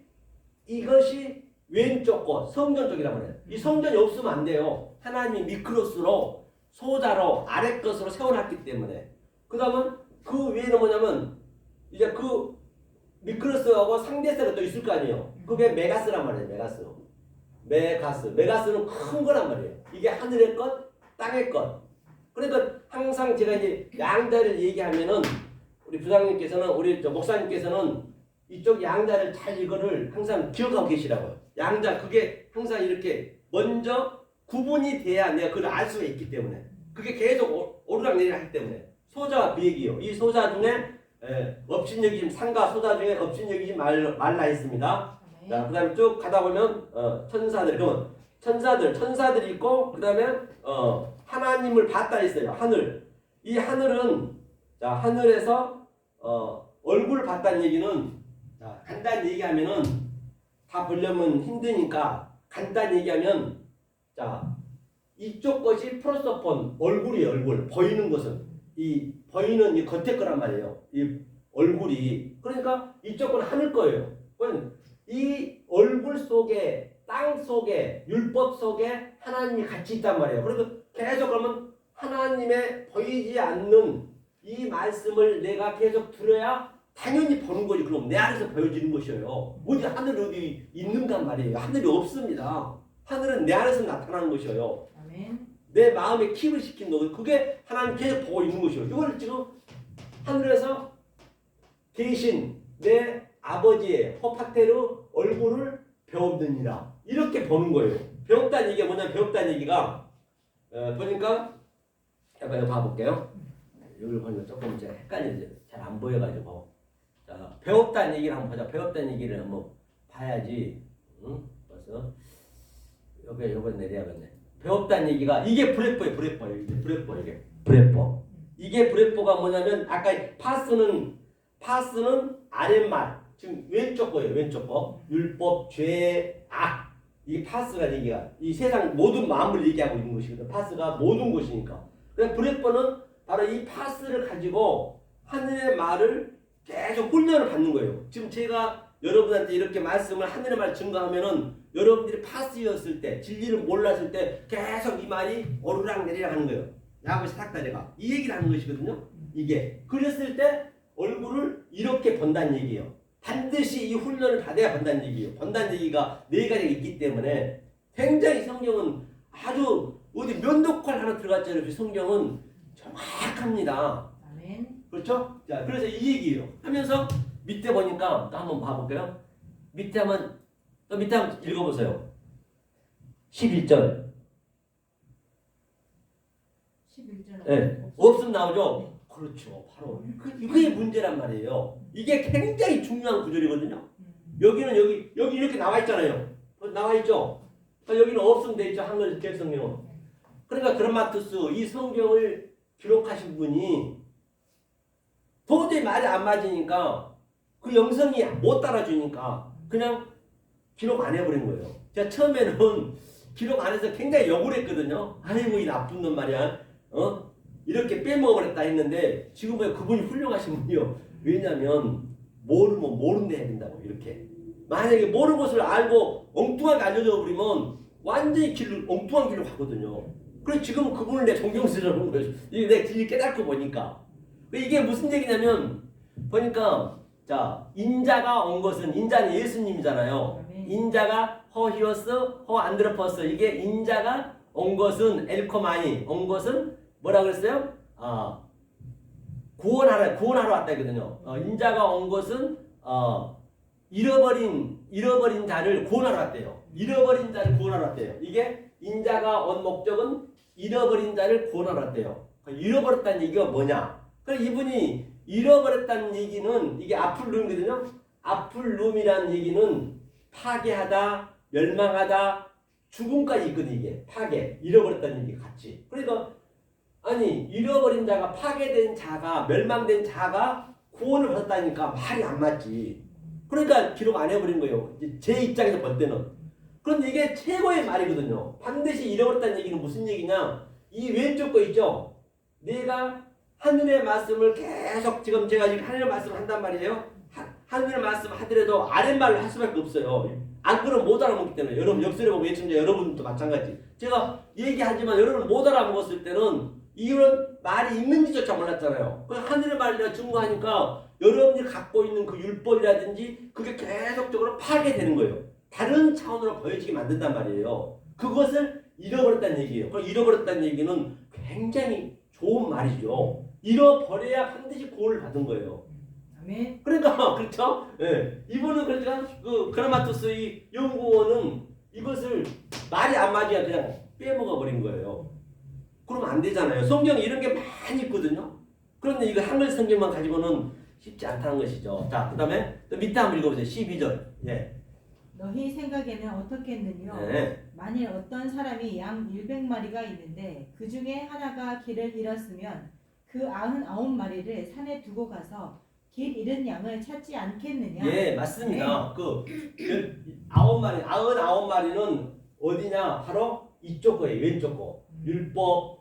이것이 왼쪽 것, 성전 쪽이라고 해요. 이 성전이 없으면 안 돼요. 하나님이 미크로스로 소자로 아래 것으로 세워놨기 때문에. 그 다음은 그 위에는 뭐냐면 이제 그 미크로스하고 상대세가 또 있을 거 아니에요. 그게 메가스란 말이에요. 메가스는 큰 거란 말이에요. 이게 하늘의 것, 땅의 것. 그러니까 항상 제가 이제 양자를 얘기하면은 우리 부장님께서는 우리 목사님께서는 이쪽 양자를 잘 이거를 항상 기억하고 계시라고요. 양자 그게 항상 이렇게 먼저 구분이 돼야 내가 그걸 알 수가 있기 때문에 그게 계속 오르락내리락 하기 때문에 소자와 비액이요. 이 소자 중에 업신여기심 상가 소자 중에 업신여기지 말라 했습니다. 자, 그다음에 쭉 가다 보면 천사들 그러면 천사들이 있고 그다음에 하나님을 봤다 했어요. 하늘. 이 하늘은 하늘에서 얼굴을 봤다는 얘기는 간단히 얘기하면은 다 보려면 힘드니까 간단히 얘기하면 이쪽 것이 프로소폰 얼굴이에요. 얼굴 보이는 것은 이 보이는 이 겉에 거란 말이에요. 이 얼굴이 그러니까 이쪽 건 하늘 거예요. 이 얼굴 속에 땅 속에 율법 속에 하나님이 같이 있단 말이에요. 그래서 계속 그러면 하나님의 보이지 않는 이 말씀을 내가 계속 들어야 당연히 보는 거지. 그럼 내 안에서 보여지는 것이에요. 어디 하늘이 어디 있는가 말이에요. 하늘이 없습니다. 하늘은 내 안에서 나타나는 것이에요. 아멘. 내 마음에 킵을 시킨 거 그게 하나님 계속 보고 있는 것이에요. 이걸 지금 하늘에서 계신 내 아버지의 호파테르 얼굴을 배웠느니라 이렇게 보는 거예요. 배웠다는 얘기가 뭐냐? 배웠다는 얘기가 보니까 잠깐 봐볼게요. 여기 보면 조금 이제 헷갈리죠. 잘 안 보여가지고 배웠다는 얘기를 한번 보자. 배웠다는 얘기를 한번 봐야지. 응? 벌써 요번 내려야겠네. 배웠다는 얘기가 이게 브레포예요. 브레포 이게 브레포. 이게 브레포가 뭐냐면 아까 파스는 아랫말 지금 왼쪽 거예요. 왼쪽 거 율법 죄 악 이 파스가 얘기가 이 세상 모든 마음을 얘기하고 있는 것이거든. 파스가 모든 것이니까. 그래서 브레포는 바로 이 파스를 가지고 하늘의 말을 계속 훈련을 받는 거예요. 지금 제가 여러분한테 이렇게 말씀을 하늘의 말 증거하면은 여러분들이 파스였을 때 진리를 몰랐을 때 계속 이 말이 오르락내리락 하는 거예요. 야곱이 삭다리가 이 얘기를 하는 것이거든요. 이게 그랬을 때 얼굴을 이렇게 본다는 얘기예요. 반드시 이 훈련을 받아야 본다는 얘기예요. 본다는 얘기가 네 가지가 있기 때문에 굉장히 성경은 아주 어디 면도칼 하나 들어갔잖아요. 성경은 정확합니다. 아멘. 그렇죠? 자, 그래서 이 얘기예요. 하면서 밑에 보니까 또 한번 봐볼게요. 밑에 한번 읽어보세요. 11절. 11절. 예. 없음 나오죠? 그렇죠. 바로 그게 문제란 말이에요. 이게 굉장히 중요한 구절이거든요. 여기는 여기 이렇게 나와 있잖아요. 나와 있죠? 여기는 없음 돼 있죠. 한글 개성경은. 그러니까 그라마투스 이 성경을 기록하신 분이 도저히 말이 안 맞으니까 그 영성이 못 따라주니까 그냥 기록 안 해버린 거예요. 제가 처음에는 기록 안 해서 굉장히 욕을 했거든요. 아이고 이 나쁜 놈 말이야. 이렇게 빼먹어버렸다 했는데 지금 보면 그분이 훌륭하신 분이요. 왜냐하면 모르면 모른다 해야 된다고 이렇게. 만약에 모르는 것을 알고 엉뚱하게 알려줘 버리면 완전히 엉뚱한 길로 가거든요. 그래서 지금 그분을 내 존경스러운 거예요. 이게 내가 뒤에 깨닫고 보니까. 이게 무슨 얘기냐면 보니까 자 인자가 온 것은 인자는 예수님이잖아요. 인자가 허히오스 허안드로퍼스 이게 인자가 온 것은 엘코마니 온 것은 뭐라 그랬어요? 구원하러 왔다 했거든요. 인자가 온 것은 잃어버린 자를 구원하러 왔대요. 잃어버린 자를 구원하러 왔대요. 이게 인자가 온 목적은 잃어버린 자를 구원하러 왔대요. 잃어버렸다는 얘기가 뭐냐? 그럼 이분이 잃어버렸다는 얘기는 이게 아플룸이거든요. 아플룸이라는 얘기는 파괴하다, 멸망하다, 죽음까지 있거든 이게 파괴, 잃어버렸다는 얘기 같이. 그러니까 아니 잃어버린 자가 파괴된 자가 멸망된 자가 구원을 받았다니까 말이 안 맞지. 그러니까 기록 안 해버린 거예요. 제 입장에서 볼 때는. 그런데 이게 최고의 말이거든요. 반드시 잃어버렸다는 얘기는 무슨 얘기냐? 이 왼쪽 거 있죠? 내가 하늘의 말씀을 계속 지금 제가 지금 하늘의 말씀을 한단 말이에요. 하늘의 말씀 하더라도 아랫말을 할 수밖에 없어요. 안 그러면 못 알아먹기 때문에. 여러분 역설에 보면 예청자 여러분도 마찬가지. 제가 얘기하지만 여러분 못 알아먹었을 때는 이런 말이 있는지조차 몰랐잖아요. 하늘의 말을 내가 증거하니까 여러분이 갖고 있는 그 율법이라든지 그게 계속적으로 파괴되는 거예요. 다른 차원으로 보여지게 만든단 말이에요. 그것을 잃어버렸다는 얘기예요. 그 잃어버렸다는 얘기는 굉장히 좋은 말이죠. 잃어버려야 반드시 구원을 받은 거예요. 아멘. 그러니까 그렇죠? 예. 이분은 그러니까 그 그라마투스 이 연구원은 이것을 말이 안 맞으면 그냥 빼먹어 버린 거예요. 그러면 안 되잖아요. 성경에 이런 게 많이 있거든요. 그런데 이거 한글 성경만 가지고는 쉽지 않다는 것이죠. 자, 그 다음에 또 밑에 한번 읽어보세요. 12절. 예. 너희 생각에는 어떻겠느냐? 네. 만일 어떤 사람이 양 100마리가 있는데 그 중에 하나가 길을 잃었으면 그 99마리를 산에 두고 가서 길 잃은 양을 찾지 않겠느냐? 예, 맞습니다. 그 99마리는 어디냐? 바로 이쪽 거예요. 왼쪽 거. 율법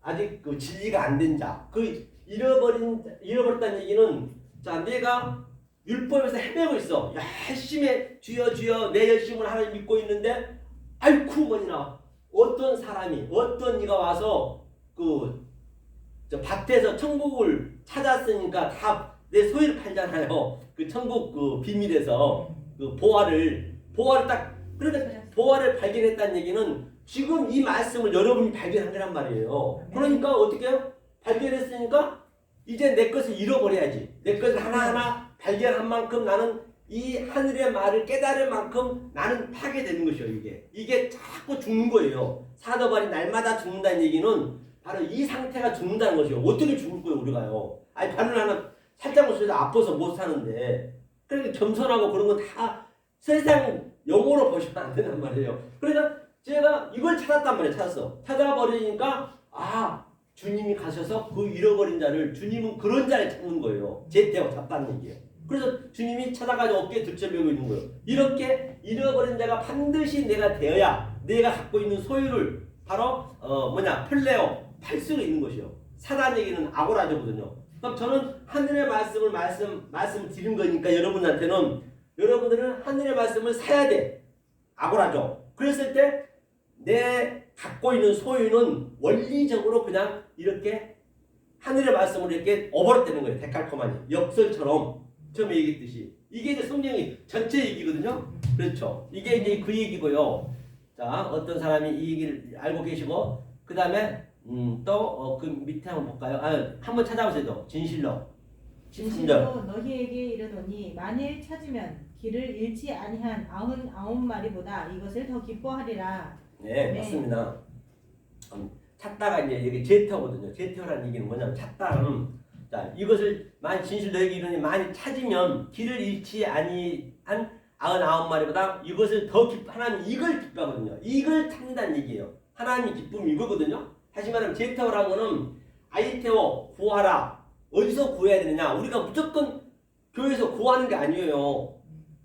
아직 그 진리가 안 된 자. 그 잃어버렸다는 얘기는 자, 내가 율법에서 헤매고 있어. 열심히 주여 내 열심을 하나님 믿고 있는데 아이쿠 뭐니나 어떤 사람이 어떤 이가 와서 저 밭에서 천국을 찾았으니까 다 내 소유를 팔잖아요. 그 천국 그 비밀에서 그 보화를 딱 그러니까 보화를 발견했다는 얘기는 지금 이 말씀을 여러분이 발견한 거란 말이에요. 그러니까 어떻게 해요? 발견했으니까 이제 내 것을 잃어버려야지. 내 것을 하나하나 발견한 만큼 나는 이 하늘의 말을 깨달을 만큼 나는 파괴되는 것이요. 이게 자꾸 죽는 거예요. 사도바리 날마다 죽는다는 얘기는 바로 이 상태가 죽는다는 것이요. 어떻게 죽을 거예요 우리가요. 아니 바늘 하나 살짝 못쓰도 아파서 못 사는데 그러니까 겸손하고 그런 건 다 세상 영어로 보시면 안 된단 말이에요. 그러니까 제가 이걸 찾았단 말이에요. 찾아버리니까 주님이 가셔서 그 잃어버린 자를 주님은 그런 자를 찾는 거예요. 제때하고 잡다는 얘기예요. 그래서 주님이 찾아가지고 어깨에 들쳐매고 있는 거예요. 이렇게 잃어버린 자가 반드시 내가 되어야 내가 갖고 있는 소유를 바로 플레오 팔 수가 있는 것이요. 사단 얘기는 아고라저거든요. 그럼 저는 하늘의 말씀을 말씀 드린 거니까 여러분들은 하늘의 말씀을 사야 돼. 아고라죠. 그랬을 때 내 갖고 있는 소유는 원리적으로 그냥 이렇게 하늘의 말씀으로 이렇게 어버릇되는 거예요. 데칼코마니 역설처럼 처음에 얘기했듯이 이게 이제 성경이 전체 얘기거든요. 그렇죠. 이게 이제 그 얘기고요. 자, 어떤 사람이 이 얘기를 알고 계시고 그 다음에 또 그 밑에 한번 볼까요? 한번 찾아보세요. 진실로 너희에게 이르노니 만일 찾으면 길을 잃지 아니한 99마리보다 이것을 더 기뻐하리라. 네, 네. 맞습니다. 찾다가 이제 여기 제터거든요. 제터라는 얘기는 뭐냐면 찾다는 자 이것을 만약 진실 너에게 이르니 많이 찾으면 길을 잃지 아니한 99마리보다 이것을 더 하나님 이걸 기뻐하거든요. 이걸 찾는다는 얘기예요. 하나님이 기쁨이 이거거든요. 다시 말하면 제터라는 거는 아이테오 구하라. 어디서 구해야 되느냐? 우리가 무조건 교회에서 구하는 게 아니에요.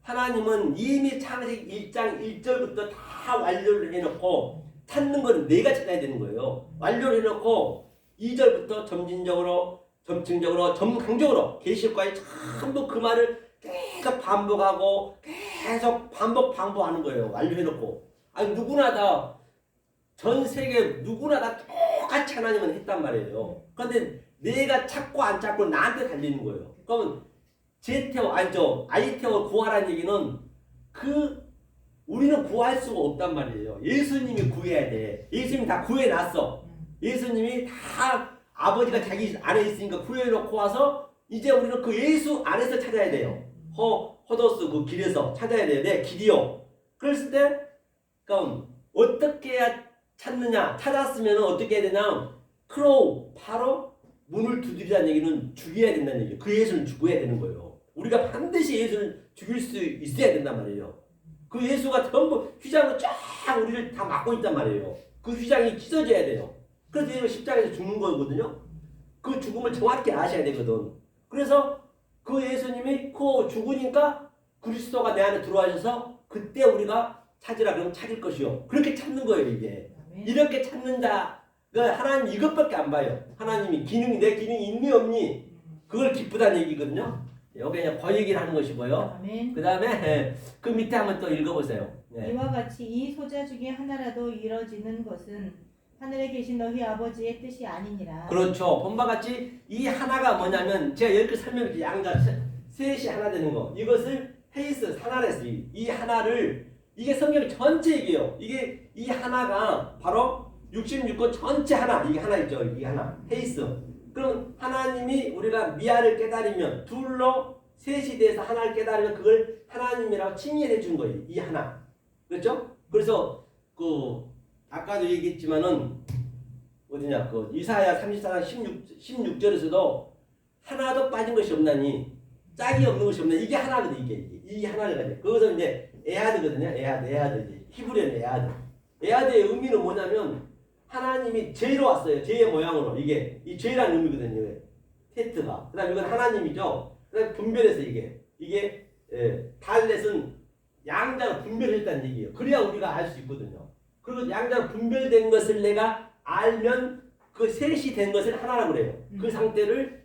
하나님은 이미 창세기 1장 1절부터 다 완료를 해놓고 찾는 건 내가 찾아야 되는 거예요. 완료를 해놓고 2절부터 점층적으로 점강적으로 계시록까지 전부 그 말을 계속 반복하고 계속 반복하는 거예요. 완료해놓고 아니 누구나 다 전 세계 누구나 다 똑같이 하나님은 했단 말이에요. 그런데 내가 찾고 안 찾고 나한테 달리는 거예요. 그러면 아이테오 구하라는 얘기는 우리는 구할 수가 없단 말이에요. 예수님이 구해야 돼. 예수님이 다 구해놨어. 예수님이 다 아버지가 자기 안에 있으니까 구해놓고 와서 이제 우리는 그 예수 안에서 찾아야 돼요. 호도스 그 길에서 찾아야 돼요. 내 길이요. 그랬을 때 그럼 어떻게 해야 찾느냐? 찾았으면 어떻게 해야 되냐? 바로 문을 두드리라는 얘기는 죽여야 된다는 얘기예요. 그 예수를 죽어야 되는 거예요. 우리가 반드시 예수를 죽일 수 있어야 된단 말이에요. 그 예수가 전부 휘장으로 쫙 우리를 다 막고 있단 말이에요. 그 휘장이 찢어져야 돼요. 그래서 예수가 십자가에서 죽는 거거든요. 그 죽음을 정확히 아셔야 되거든. 그래서 그 예수님이 죽으니까 그리스도가 내 안에 들어와셔서 그때 우리가 찾으라 그러면 찾을 것이요. 그렇게 찾는 거예요 이게. 이렇게 찾는 자가 하나님 이것밖에 안 봐요. 하나님이 내 기능이 있니 없니 그걸 기쁘다는 얘기거든요. 여기 그냥 그 얘기를 하는 것이고요. 그 다음에 그 밑에 한번 또 읽어보세요. 네. 이와 같이 이 소자 중에 하나라도 이뤄지는 것은 하늘에 계신 너희 아버지의 뜻이 아니니라. 그렇죠. 본바 같이 이 하나가 뭐냐면 제가 이렇게 설명했죠. 양자 셋이 하나 되는 거. 이것을 헤이스 하나랬어요. 이 하나를 이게 성경 전체 얘기예요. 이게 이 하나가 바로 66권 전체 하나. 이게 하나 있죠. 이게 하나. 헤이스. 그럼 하나님이 우리가 미아를 깨달으면 둘로 셋이 돼서 하나를 깨달으면 그걸 하나님이라고 칭의해 준 거예요. 이 하나. 그렇죠? 그래서 아까도 얘기했지만은 어디냐 이사야 34장 16절에서도 하나도 빠진 것이 없나니 짝이 없는 것이 없나니 이게 하나거든. 이게 이 하나를 가지고 거기서 이제 에하드거든요. 에하드 이제 히브리어는 에하드. 에하드의 의미는 뭐냐면 하나님이 죄로 왔어요. 죄의 모양으로 이게 이 죄라는 의미거든요. 테트가. 그다음 이건 하나님이죠. 그다음 분별해서 이게 달렛은 양자로 분별했다는 얘기예요. 그래야 우리가 알 수 있거든요. 그리고 양자로 분별된 것을 내가 알면 그 셋이 된 것을 하나라고 그래요. 그 상태를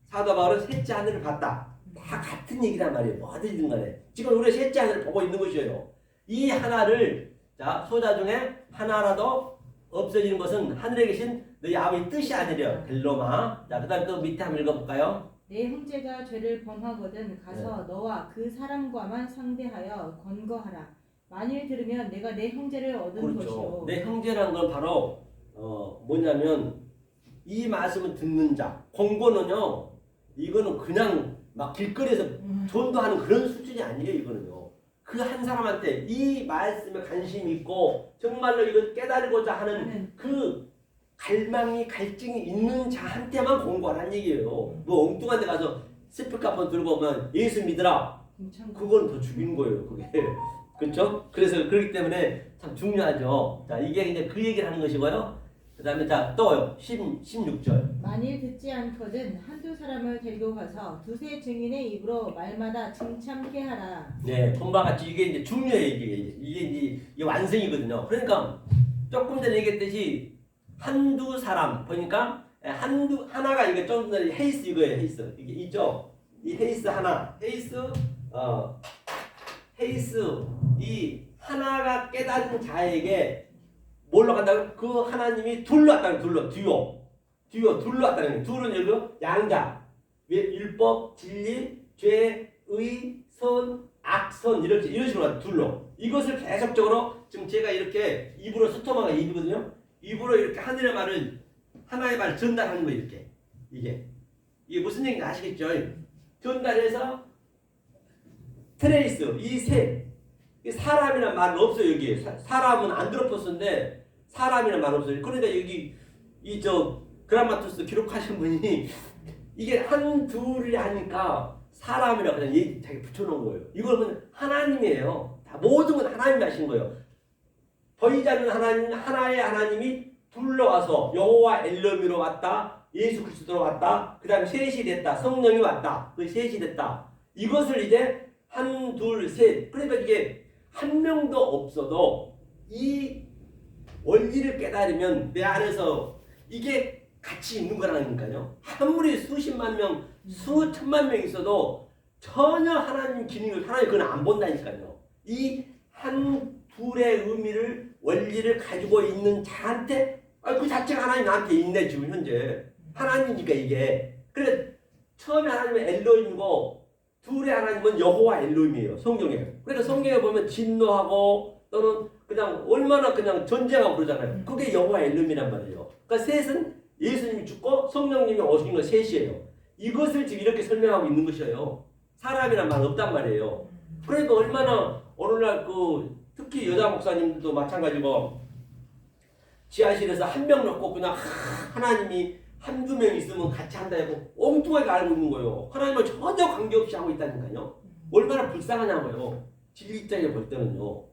사도 바울은 셋째 하늘을 봤다. 다 같은 얘기란 말이에요. 뭐든지 간에. 지금 우리가 셋째 하늘을 보고 있는 것이에요. 이 하나를 소자 중에 하나라도 없어지는 것은 하늘에 계신 너희 아버지 뜻이 아니려 델로마. 그 다음 또 밑에 한번 읽어볼까요? 내 형제가 죄를 범하거든 가서 너와 그 사람과만 상대하여 건거하라. 만일 들으면 내가 내 형제를 얻은 것이요. 내 형제란 건 바로 뭐냐면 이 말씀을 듣는 자. 공고는요. 이거는 그냥 막 길거리에서 전도하는 그런 수준이 아니에요. 이거는요. 그 한 사람한테 이 말씀에 관심이 있고 정말로 이걸 깨달고자 하는 그 갈증이 있는 자한테만 공부하라는 얘기예요. 뭐 엉뚱한 데 가서 스피커 한번 들고 오면 예수 믿으라. 그건 더 죽이는 거예요. 그게. 그렇죠? 그래서 그렇기 때문에 참 중요하죠. 자, 이게 이제 그 얘기를 하는 것이고요. 그 다음에 또요. 16절. 만일 듣지 않거든 한두 사람을 데리고 가서 두세 증인의 입으로 말마다 증참케 하라. 네, 본바 같이 이게 이제 중요해요. 이게 완성이거든요. 그러니까 조금 전에 얘기했듯이 한두 사람 보니까 하나가 이게 좀 전에 헤이스 이거예요. 헤이스 이게 있죠. 이 헤이스 하나, 헤이스 이 하나가 깨달은 자에게 뭘로 간다고? 그 하나님이 둘로 왔다는 둘로 왔다는 둘은 여기 양자, 율법, 진리, 죄, 의, 선, 악선 이런 식으로 왔다. 둘로 이것을 계속적으로 지금 제가 이렇게 입으로 스토마가 입이거든요. 입으로 이렇게 하나의 말을 전달하는 거예요. 이렇게 이게 무슨 얘기인지 아시겠죠? 전달해서 트레이스 사람이란 말은 없어요 여기. 사람은 안드로포스인데 사람이란 말은 없어요. 그러니까 여기 이 그라마토스 기록하신 분이 이게 한 둘이 하니까 사람이라고 그냥 얘기 자기 붙여놓은 거예요. 이거는 하나님이에요. 다 모든 건 하나님이 하신 거예요. 보이지 않는 하나님, 하나의 하나님이 둘러와서 여호와 엘로미로 왔다. 예수 그리스도로 왔다. 그 다음에 셋이 됐다. 성령이 왔다. 그 셋이 됐다. 이것을 이제 한, 둘, 셋. 그러니까 이게 한 명도 없어도 이 원리를 깨달으면 내 안에서 이게 같이 있는 거라니까요. 아무리 수십만 명, 수천만 명 있어도 전혀 하나님 기능을 하나님 그건 안 본다니까요. 이 한 둘의 의미를 원리를 가지고 있는 자한테 그 자체가 하나님 나한테 있네 지금 현재 하나님이니까 이게 그래 처음에 하나님은 엘로힘이고 둘의 하나님은 여호와 엘로힘이에요 성경에. 그래서 성경에 보면 진노하고 또는 그냥 얼마나 그냥 전쟁하고 그러잖아요. 그게 여호와 엘로힘이란 말이에요. 그러니까 셋은 예수님이 죽고 성령님이 오신 거 셋이에요. 이것을 지금 이렇게 설명하고 있는 것이에요. 사람이란 말은 없단 말이에요. 그러니까 얼마나 오늘날 특히 여자 목사님들도 마찬가지고 지하실에서 한 명 놓고 그냥 하나님이 한두 명 있으면 같이 한다 해고 엉뚱하게 알고 있는 거예요. 하나님을 전혀 관계없이 하고 있다니까요. 얼마나 불쌍하냐고요. 진리 입장에 볼 때는요.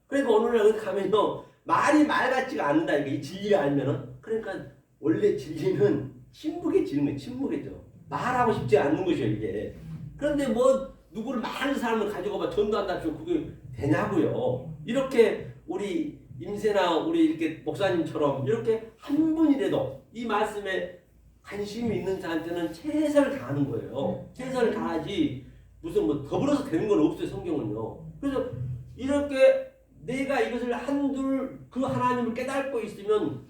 그러니까 오늘날 어디 가면요 말이 말 같지가 않는다 이게 이 진리를 알면은. 그러니까 원래 진리는 침묵에 지는 거예요. 침묵이죠. 말하고 싶지 않는 것이에요 이게. 그런데 뭐 누구를 많은 사람을 가지고 막 전도한다 고 그게 되냐고요. 이렇게 우리 임세나 우리 이렇게 목사님처럼 이렇게 한 분이라도 이 말씀에 관심이 있는 자한테는 최선을 다하는 거예요. 최선을 다하지 무슨 뭐 더불어서 되는 건 없어요 성경은요. 그래서 이렇게 내가 이것을 한둘 그 하나님을 깨닫고 있으면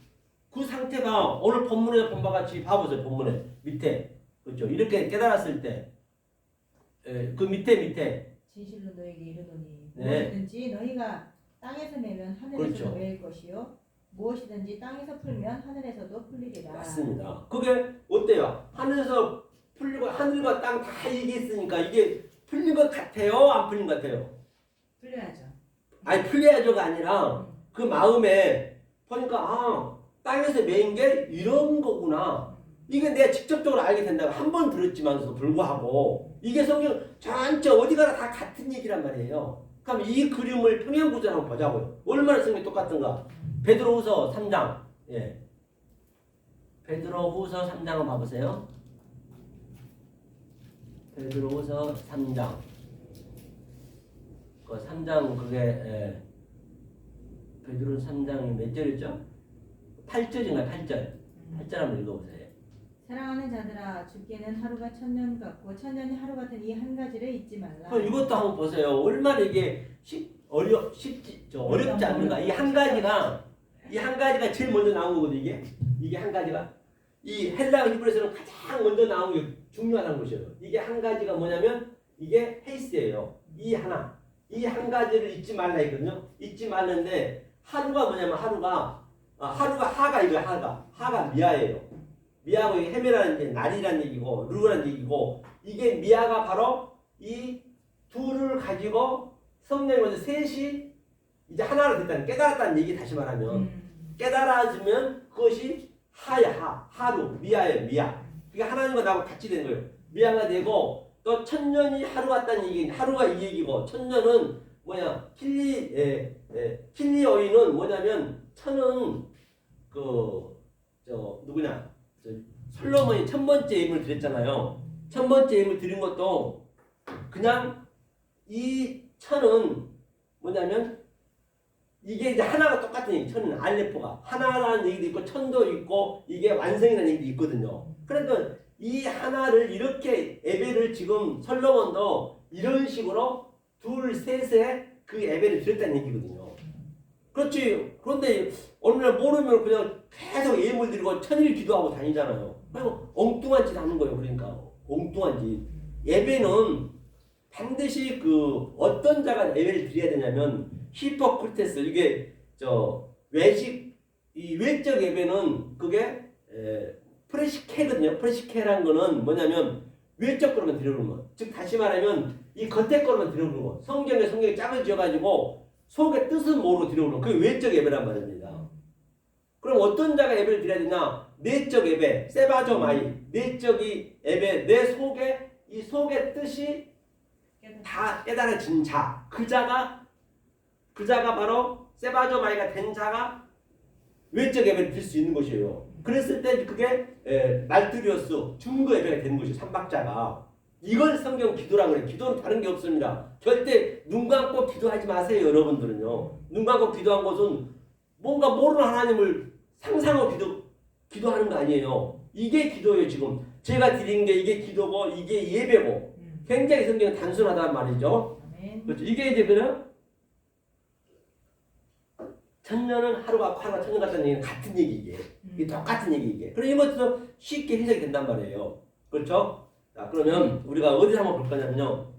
그 상태가 오늘 본문에 본 바와 같이 봐보세요. 본문에 밑에 그렇죠. 이렇게 깨달았을 때 그 밑에 진실로 너에게 이르노니 네. 무엇이든지 너희가 땅에서 내면 하늘에서도 그렇죠. 매일 것이요 무엇이든지 땅에서 풀면 하늘에서도 풀리리라. 맞습니다. 그게 어때요? 하늘에서 풀리고 하늘과 땅 다 얘기했으니까 이게 풀린 것 같아요? 안 풀린 것 같아요? 풀려야죠. 아니 풀려야죠가 아니라 그 마음에 보니까 땅에서 매인 게 이런 거구나. 이게 내가 직접적으로 알게 된다고 한 번 들었지만서도 불구하고 이게 성경 전체 어디 가나 다 같은 얘기란 말이에요. 그럼 이 그림을 평행구조로 한번 보자고요. 얼마나 성경이 똑같은가. 베드로후서 3장. 예. 베드로후서 3장 한번 봐보세요. 베드로후서 3장. 그 3장 그게 베드로 3장이 몇 절이죠? 8절인가요? 8절. 8절 한번 읽어보세요. 사랑하는 자들아 주께는 하루가 천년 같고 천년이 하루 같은 이 한 가지를 잊지 말라. 이것도 한번 보세요. 얼마나 이게 어렵지 않는가. 이 한 가지가 제일 먼저 나온 거거든요. 이게 한 가지가 이 헬라 히브리서는 가장 먼저 나온 게 중요한 것이에요. 이게 한 가지가 뭐냐면 이게 헤이스예요. 이 한 가지를 잊지 말라 했거든요. 잊지 말는데 하루가 뭐냐면 하루가 하가 이거 하가 미아예요. 미아고 헤메라는 게 날이란 얘기고 루라는 얘기고 이게 미아가 바로 이 둘을 가지고 성령이 먼저 셋이 이제 하나로 됐다는 깨달았다는 얘기 다시 말하면 깨달아지면 그것이 하야 하루 미아예요 미아. 그러니까 하나님과 나하고 같이 된 거예요. 미아가 되고 또 천년이 하루 같다는 얘기 하루가 이 얘기고 천년은 뭐냐 킬리어이는 뭐냐면 천은 누구냐 솔로몬이 1000번째 예물을 드렸잖아요. 1000번째 예물 드린 것도 그냥 이 천은 뭐냐면 이게 이제 하나가 똑같은 얘기. 천은 알레포가 하나라는 얘기도 있고 천도 있고 이게 완성이라는 얘기도 있거든요. 그러니까 이 하나를 이렇게 예배를 지금 솔로몬도 이런 식으로 둘 셋에 그 예배를 드렸다는 얘기거든요. 그렇지. 그런데 어느 날 모르면 그냥 계속 예물 드리고 천일 기도하고 다니잖아요. 그리고 엉뚱한 짓 하는 거예요. 그러니까 엉뚱한 짓. 예배는 반드시 어떤 자가 예배를 드려야 되냐면 히포크리테스 이게 이 외적 예배는 그게 프레시케거든요. 프레시케라는 거는 뭐냐면 외적 거로만 드리는 거. 즉 다시 말하면 이 겉에 거만 들여오는 거. 성경이 짝을 지어가지고 속의 뜻은 모르고 들여오는 거. 그게 외적 예배란 말입니다. 그럼 어떤 자가 예배를 드려야 되냐? 내적 예배, 세바조마이. 내적이 예배, 내 속에 이 속의 뜻이 다 깨달아진 자. 그 자가 바로 세바조마이가 된 자가 외적 예배를 드릴 수 있는 것이에요. 그랬을 때 그게 말투리오스 증거 예배가 되는 것이에요. 삼박자가. 이걸 성경 기도라고 해요. 기도는 다른 게 없습니다. 절대 눈 감고 기도하지 마세요. 여러분들은요. 눈 감고 기도한 것은 뭔가 모르는 하나님을 상상하고 기도하는 거 아니에요. 이게 기도예요. 지금 제가 드린 게 이게 기도고 이게 예배고 굉장히 성경은 단순하단 말이죠. 그렇죠. 이게 이제 그냥 천년은 하루가 천년 같다는 얘기는 같은 얘기 이게 똑같은 얘기 이게. 그럼 이것도 쉽게 해석이 된단 말이에요. 그렇죠? 자, 그러면 우리가 어디서 한번 볼 거냐면요.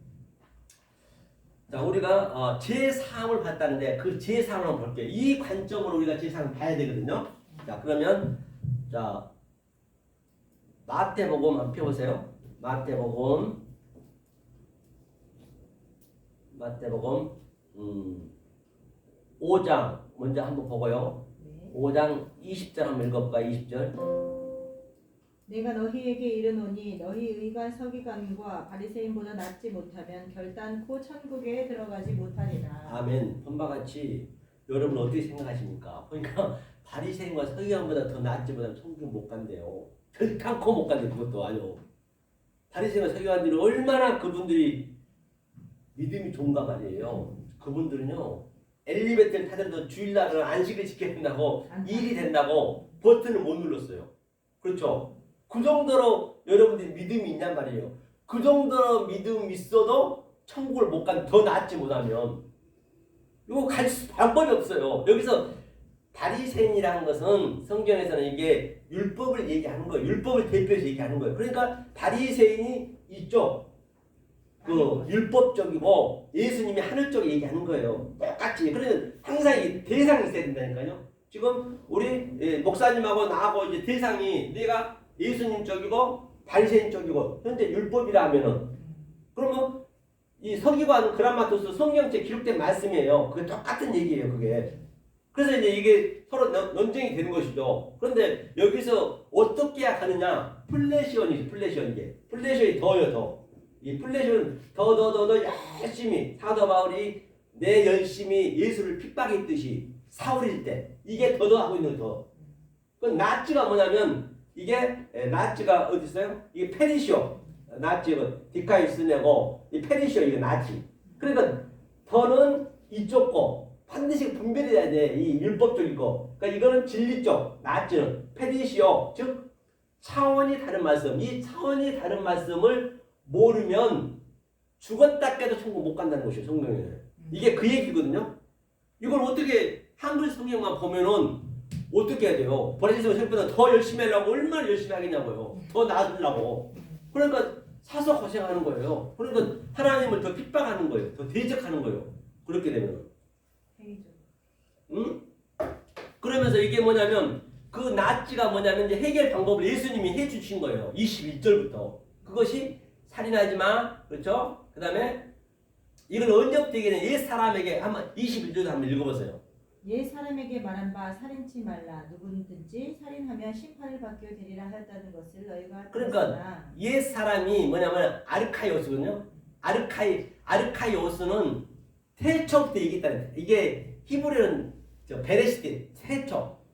자, 우리가 제3을 봤다는데 그 제3을 한번 볼게요. 이 관점으로 우리가 제3을 봐야 되거든요. 자, 그러면 자 마태복음 한번 펴보세요. 마태복음 5장 먼저 한번 보고요. 5장 20절 한번 읽어볼까요? 20절. 내가 너희에게 이르노니 너희 의관 서기관과 바리새인보다 낫지 못하면 결단코 천국에 들어가지 못하리라. 아멘. 본바 같이 여러분 어떻게 생각하십니까? 그러니까 바리새인과 서기관보다 더 낫지 못하면 천국 못 간대요. 결단코 못 간대. 그것도 아니요. 바리새인과 서기관들이 얼마나 그분들이 믿음이 좋은가 말이에요. 그분들은요 엘리베이터를 타더라도 주일날은 안식을 지켜야 된다고 일이 된다고 버튼을 못 눌렀어요. 그렇죠? 그 정도로 여러분들이 믿음이 있냔 말이에요. 그 정도로 믿음이 있어도 천국을 못 간 더 낫지 못하면 이거 갈 방법이 없어요. 여기서 바리새인이라는 것은 성경에서는 이게 율법을 얘기하는 거예요. 율법을 대표해서 얘기하는 거예요. 그러니까 바리새인이 이쪽 그 율법적이고 예수님이 하늘쪽 얘기하는 거예요. 똑같이. 그러면 항상 이 대상이 있어야 된다니까요. 지금 우리 목사님하고 나하고 이제 대상이 내가 예수님 쪽이고 바리새인 쪽이고 현재 율법이라 하면은 그러면 이 서기관 그라마토스 성경책에 기록된 말씀이에요. 그게 똑같은 얘기예요. 그게. 그래서 이제 이게 서로 논쟁이 되는 것이죠. 그런데 여기서 어떻게 하느냐? 플래시온이 더요 더. 이 플래시온 더 열심히 사도 바울이 내 열심히 예수를 핍박했듯이 사울일 때 이게 더더 하고 있는 더. 그 나치가 뭐냐면 이게 나치가 어디 있어요? 이게 페리시오. 나치가 디카이스네고 이 페리시오 이거 나치. 그러니까 더는 이쪽 거 반드시 분별해야 돼. 이 율법적인 거. 그러니까 이거는 진리 쪽. 나치는 페리시오 즉 차원이 다른 말씀. 이 차원이 다른 말씀을 모르면 죽었다 깨도 천국 못 간다는 것이에요. 성경에는. 이게 그 얘기거든요. 이걸 어떻게 한글 성경만 보면은 어떻게 해야 돼요? 버리시는 생각보다 더 열심히 하려고 얼마나 열심히 하겠냐고요. 더 나아지려고. 그러니까 사서 고생하는 거예요. 그러니까 하나님을 더 핍박하는 거예요. 더 대적하는 거예요. 그렇게 되면. 응? 그러면서 이게 뭐냐면 그 나치가 뭐냐면 이제 해결 방법을 예수님이 해주신 거예요. 21절부터. 그것이 살인하지 마. 그렇죠? 그 다음에 이건 언제부터 얘기는 옛 사람에게 한번 21절도 한번 읽어보세요. 옛 사람에게 말한 바 살인치 말라. 누구든지 살인하면 심판을 받게 되리라 하였다는 것을 너희가 그러니까 들었으나. 옛 사람이 뭐냐면 아르카이오스거든요. 아르카이오스는 태초부터 얘기했다는 이게 히브리어는 베레시티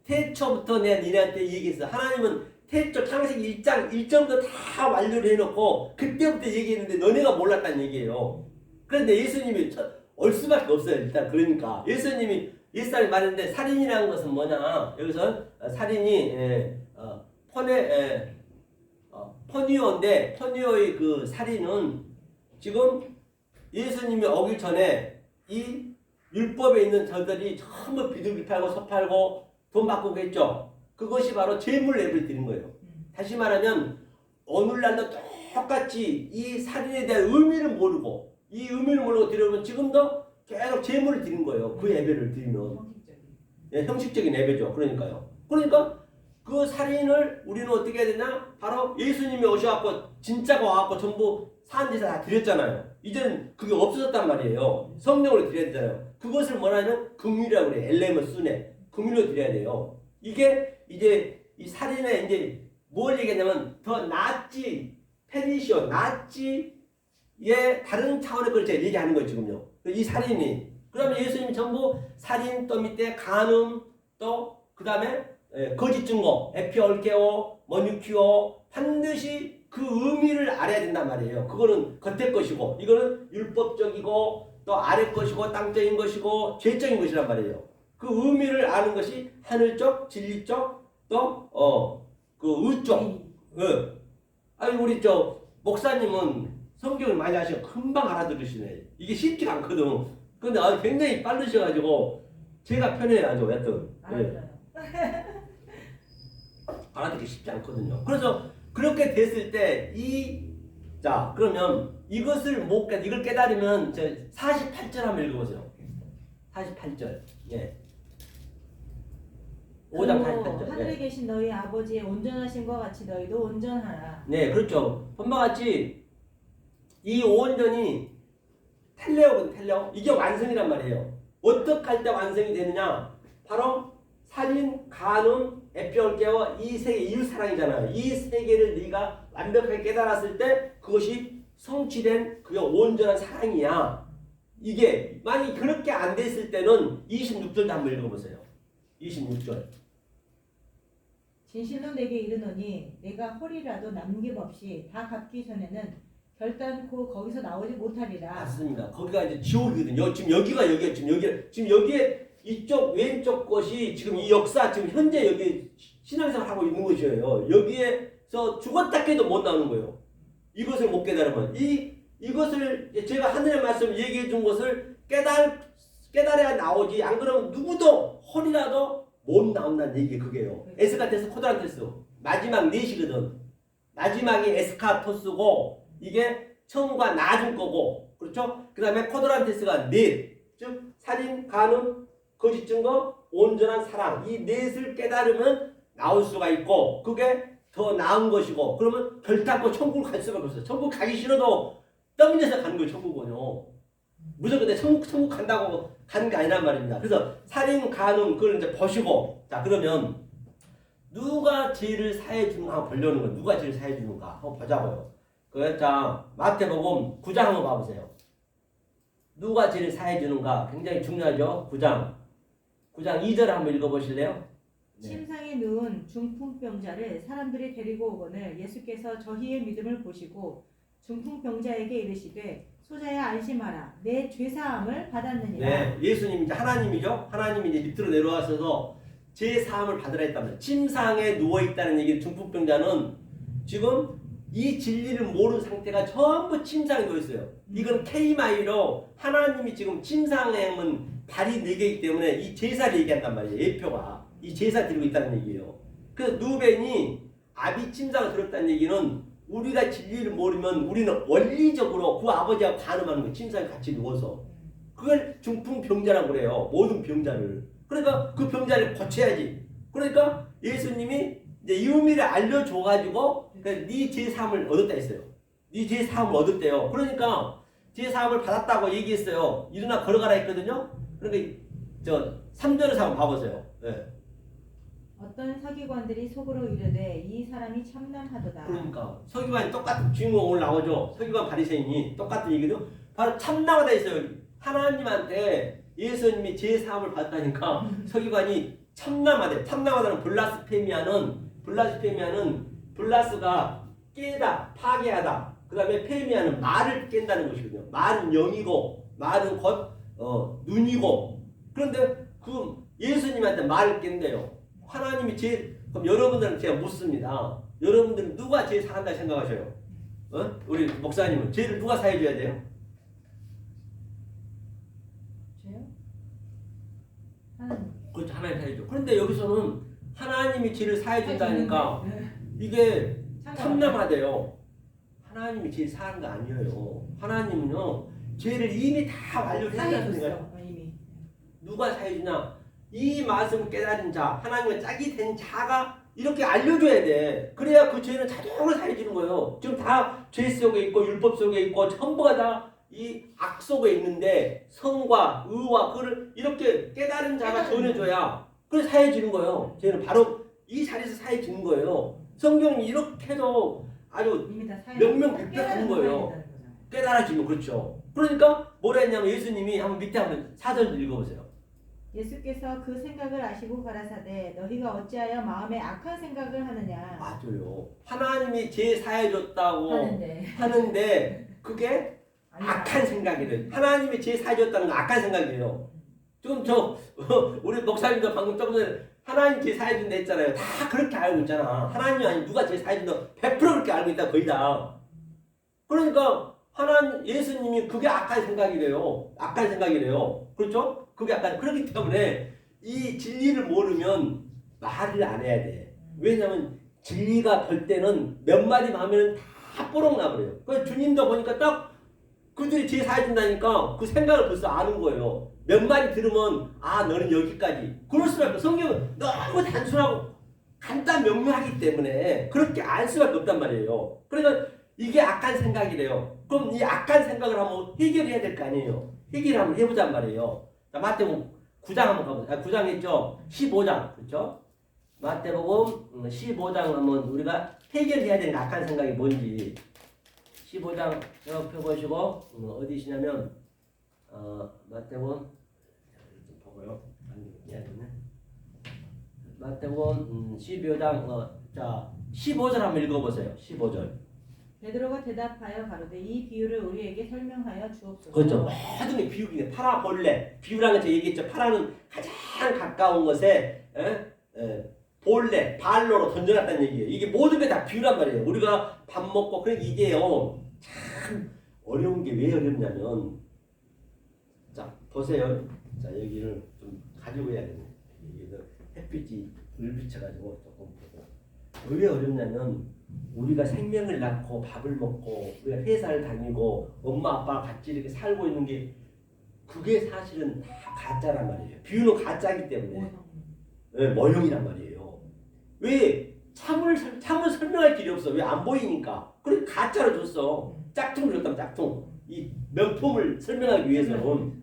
태초부터 내가 니네한테 얘기했어. 하나님은 태초 창세기 1장 1절부터 다 완료를 해놓고 그때부터 얘기했는데 너네가 몰랐다는 얘기예요. 그런데 예수님이 올 수밖에 없어요. 일단 그러니까 예수님이 옛사람이 말했는데 살인이라는 것은 뭐냐? 여기서 살인이 포니오인데 포니오의 그 살인은 지금 예수님이 오기 전에 이 율법에 있는 저들이 전부 비둘기팔고 소팔고 돈 받고 그랬죠. 그것이 바로 재물 예배를 드린 거예요. 다시 말하면 오늘날도 똑같이 이 살인에 대한 의미를 모르고 이 의미를 모르고 드리면 지금도 계속 재물을 드린 거예요. 그 예배를 드리면. 형식적인 예배죠. 그러니까요. 그러니까 그 살인을 우리는 어떻게 해야 되냐? 바로 예수님이 오셔갖고 진짜가 와갖고 전부 사한 제사 다 드렸잖아요. 이제는 그게 없어졌단 말이에요. 성령으로 드려야 되잖아요. 그것을 뭐냐면 긍휼이라고 그래요. 엘레면 순에 긍휼로 드려야 돼요. 이게 이제 이 살인에 이제 뭘 얘기하냐면 더 낫지 페리시오 낫지의 다른 차원의 걸 제가 얘기하는 거예요 지금요. 이 살인이 그다음에 예수님이 전부 살인 또 밑에 간음 또 그다음에 거짓 증거 에피올케오 머니큐오 반드시 그 의미를 알아야 된단 말이에요. 그거는 겉의 것이고 이거는 율법적이고 또 아래 것이고 땅적인 것이고 죄적인 것이란 말이에요. 그 의미를 아는 것이 하늘적, 진리적, 또 그 의적. 아니 우리 저 목사님은 성경을 많이 하시고 금방 알아들으시네. 이게 쉽지가 않거든. 근데 굉장히 빠르셔가지고 제가 편해요 아주 여튼. 알아듣기 쉽지 않거든요. 그래서 그렇게 됐을 때 자 그러면 이것을 이걸 깨달으면 48절 한번 읽어보세요. 48절. 예. 5장 48절. 하늘에 예. 계신 너희 아버지의 온전하심과 같이 너희도 온전하라. 네, 그렇죠. 본바 같이 이 온전이 텔레오거든, 텔레오. 이게 완성이란 말이에요. 어떻게 할 때 완성이 되느냐? 바로 살인, 간음, 에피올게와 이 세 개, 이웃사랑이잖아요. 이 세 개를 네가 완벽하게 깨달았을 때 그것이 성취된 그게 온전한 사랑이야. 이게 만약에 그렇게 안 됐을 때는 26절도 한번 읽어보세요. 26절. 진실로 내게 이르노니 내가 홀이라도 남김없이 다 갚기 전에는 결단코 거기서 나오지 못하리라. 맞습니다. 거기가 이제 지옥이거든요. 지금 여기가 지금 여기에 이쪽 왼쪽 것이 지금 이 역사 지금 현재 여기 신앙생활 하고 있는 것이에요. 여기에서 죽었다 해도 못 나오는 거예요. 이것을 못 깨달으면 이것을 제가 하늘의 말씀 얘기해 준 것을 깨달아야 나오지. 안 그러면 누구도 홀이라도 못 나온다는 얘기 그게요. 에스카테스 코드란테스 마지막 넷이거든. 마지막이 에스카토스고 이게 처음과 나중 거고 그렇죠? 그 다음에 코드란테스가 넷, 즉 살인, 간음, 거짓 증거, 온전한 사랑 이 넷을 깨달으면 나올 수가 있고 그게 더 나은 것이고 그러면 결단코 천국을 갈 수밖에 없어요. 천국 가기 싫어도 떨면서 가는 거예요. 천국은요. 무조건 내 천국 간다고 가는 게 아니란 말입니다. 그래서 살인, 간음 그걸 이제 보시고 자 그러면 누가 죄를 사해 주는가 한번 보려는 거예요. 누가 죄를 사해 주는가 한번 보자고요. 자 마태복음 9장 한번 봐보세요. 누가 죄를 사해 주는가 굉장히 중요하죠. 9장 2절 한번 읽어보실래요? 네. 침상에 누운 중풍병자를 사람들이 데리고 오거늘 예수께서 저희의 믿음을 보시고 중풍병자에게 이르시되 소자야 안심하라 내 죄사함을 받았느니라. 네, 예수님 이제 하나님이죠. 하나님이 이제 밑으로 내려와서서 죄 사함을 받으라 했답니다. 침상에 누워 있다는 얘기는 중풍병자는 지금 이 진리를 모르는 상태가 전부 침상에 누워 있어요. 이건 K마이로 하나님이 지금 침상에는 발이 4개이기 때문에 이 제사를 얘기한단 말이에요. 예표가 이 제사 드리고 있다는 얘기예요. 그래서 누벤이 아비 침상을 들었다는 얘기는 우리가 진리를 모르면 우리는 원리적으로 그 아버지하고 간음하는 거예요. 침상에 같이 누워서. 그걸 중풍병자라고 그래요. 모든 병자를. 그러니까 그 병자를 고쳐야지. 그러니까 예수님이 이제 이 의미를 알려줘가지고 네 죄사함을 얻었다 했어요. 네 죄사함을 얻었대요. 그러니까 죄사함을 받았다고 얘기했어요. 일어나 걸어가라 했거든요. 그러니까 3절에서 한번 봐보세요. 네. 어떤 서기관들이 속으로 이르되 이 사람이 참남하도다. 그러니까 서기관이 똑같은 주인공 오늘 나오죠. 서기관 바리새인이 똑같은 얘기죠. 바로 참남하다 했어요. 하나님한테 예수님이 죄사함을 받았다니까 서기관이 참남하대. 참남하다는 블라스페미아는 블라스가 깨다, 파괴하다. 그 다음에 페미아는 말을 깬다는 것이거든요. 말은 영이고 말은 곧 눈이고. 그런데 그 예수님한테 말을 깬대요. 하나님이 그럼 여러분들은 제가 묻습니다. 여러분들은 누가 제일 사한다 생각하셔요? 우리 목사님은 죄를 누가 사해줘야 돼요? 죄요? 하나님. 그렇죠. 하나님 사해줘. 그런데 여기서는 하나님이 죄를 사해준다니까 이게 참남하대요. 하나님이 죄를 사한 거 아니에요. 하나님은요 죄를 이미 다 완료했다는 생각이에요. 누가 사해주냐? 이 말씀을 깨달은 자, 하나님의 짝이 된 자가 이렇게 알려줘야 돼. 그래야 그 죄는 자동으로 사해지는 거예요. 지금 다 죄 속에 있고 율법 속에 있고 전부가 다 이 악 속에 있는데 성과 의와 그를 이렇게 깨달은 자가 전해줘야 그래 사해지는 거예요. 저희는 바로 이 자리에서 사해지는 거예요. 성경이 이렇게 해도 아주 이미 다 사회 명명백백한 거예요. 깨달아지면 그렇죠. 그러니까 뭐라 했냐면 예수님이 한번 밑에 한번 사절 읽어보세요. 예수께서 그 생각을 아시고 가라사대 너희가 어찌하여 마음에 악한 생각을 하느냐 맞아요. 하나님이 제 사해줬다고 하는데 하는데 그게 악한 생각이래요. 하나님이 제 사해줬다는 건 악한 생각이에요. 지금 우리 목사님도 방금 조금 전에 하나님 제 사해준다 했잖아요. 다 그렇게 알고 있잖아. 하나님이 아니 누가 제 사해준다 100% 그렇게 알고 있다 거의 다. 그러니까 하나님 예수님이 그게 악한 생각이래요. 악한 생각이래요. 그렇죠? 그게 악한 그렇기 때문에 이 진리를 모르면 말을 안 해야 돼. 왜냐면 진리가 될 때는 몇 마디 하면 다 뽀록 나버려요. 그래서 주님도 보니까 딱 그들이 제 사해준다니까 그 생각을 벌써 아는 거예요. 몇 마디 들으면 아 너는 여기까지. 그럴 수밖에 없어. 성경은 너무 단순하고 간단 명료하기 때문에 그렇게 알 수밖에 없단 말이에요. 그러니까 이게 악한 생각이래요. 그럼 이 악한 생각을 한번 해결해야 될 거 아니에요. 해결 한번 해보잔 말이에요. 자, 마태복음 9장 한번 가보세요. 9장 있죠? 15장. 그렇죠? 마태복음 15장 한번 우리가 해결해야 되는 악한 생각이 뭔지 15장 펴보시고 어디시냐면 마태복음 좀 보고요. 마태복음 15장 자 15절 한번 읽어보세요. 15절. 베드로가 대답하여 가로되 이 비유를 우리에게 설명하여 주옵소서. 그렇죠. 모든 게 비유기네. 파라 벌레. 비유라는 거 제가 얘기했죠. 파라는 가장 가까운 것에 벌레, 발로로 던져놨다는 얘기예요. 이게 모든 게 다 비유란 말이에요. 우리가 밥 먹고 그러니까 이게요. 참 어려운 게 왜 어렵냐면 자 보세요. 자 여기를 좀 가지고 해야겠네. 여기도 햇빛이 불비쳐가지고 조금 보고 왜 어렵냐면 우리가 생명을 낳고 밥을 먹고 우리가 회사를 다니고 엄마 아빠랑 같이 이렇게 살고 있는 게 그게 사실은 다 가짜란 말이에요. 비유는 가짜이기 때문에 모형이란 말이에요. 왜 참을 설명할 길이 없어. 왜 안 보이니까. 그래 가짜로 줬어. 짝퉁을 줬다면 짝퉁. 이 명품을 설명하기 위해서는.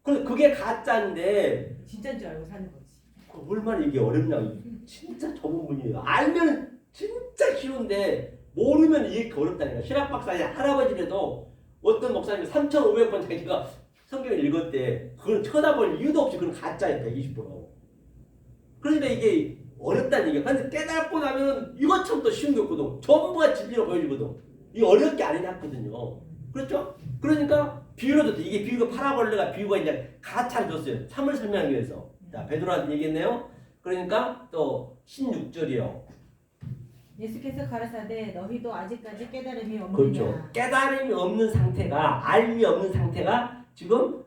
그래 그게 가짜인데 진짜인 줄 알고 사는 거지. 얼마나 이게 어렵냐. 진짜 좁은 분이에요. 알면 진짜 쉬운데 모르면 이게 어렵다니까. 신학 박사의 할아버지라도 어떤 목사님이 3,500번 자기가 성경을 읽었대. 그걸 쳐다볼 이유도 없이 그건 가짜야 120%. 그러니까 이게 어렵다는 얘기야. 근데 깨닫고 나면 이것처럼 또 쉬운 게 없거든. 전부가 진리로 보여지거든. 이게 어렵게 안 해놨거든요. 그렇죠? 그러니까 비유로 줬대. 이게 비유가 파라볼레가 비유가 이제 가짜를 줬어요. 참을 설명하기 위해서. 자 베드로한테 얘기했네요. 그러니까 또 16절이요. 예수께서 가라사대 너희도 아직까지 깨달음이 없느냐. 그렇죠. 깨달음이 없는 상태가 알미 없는 상태가 지금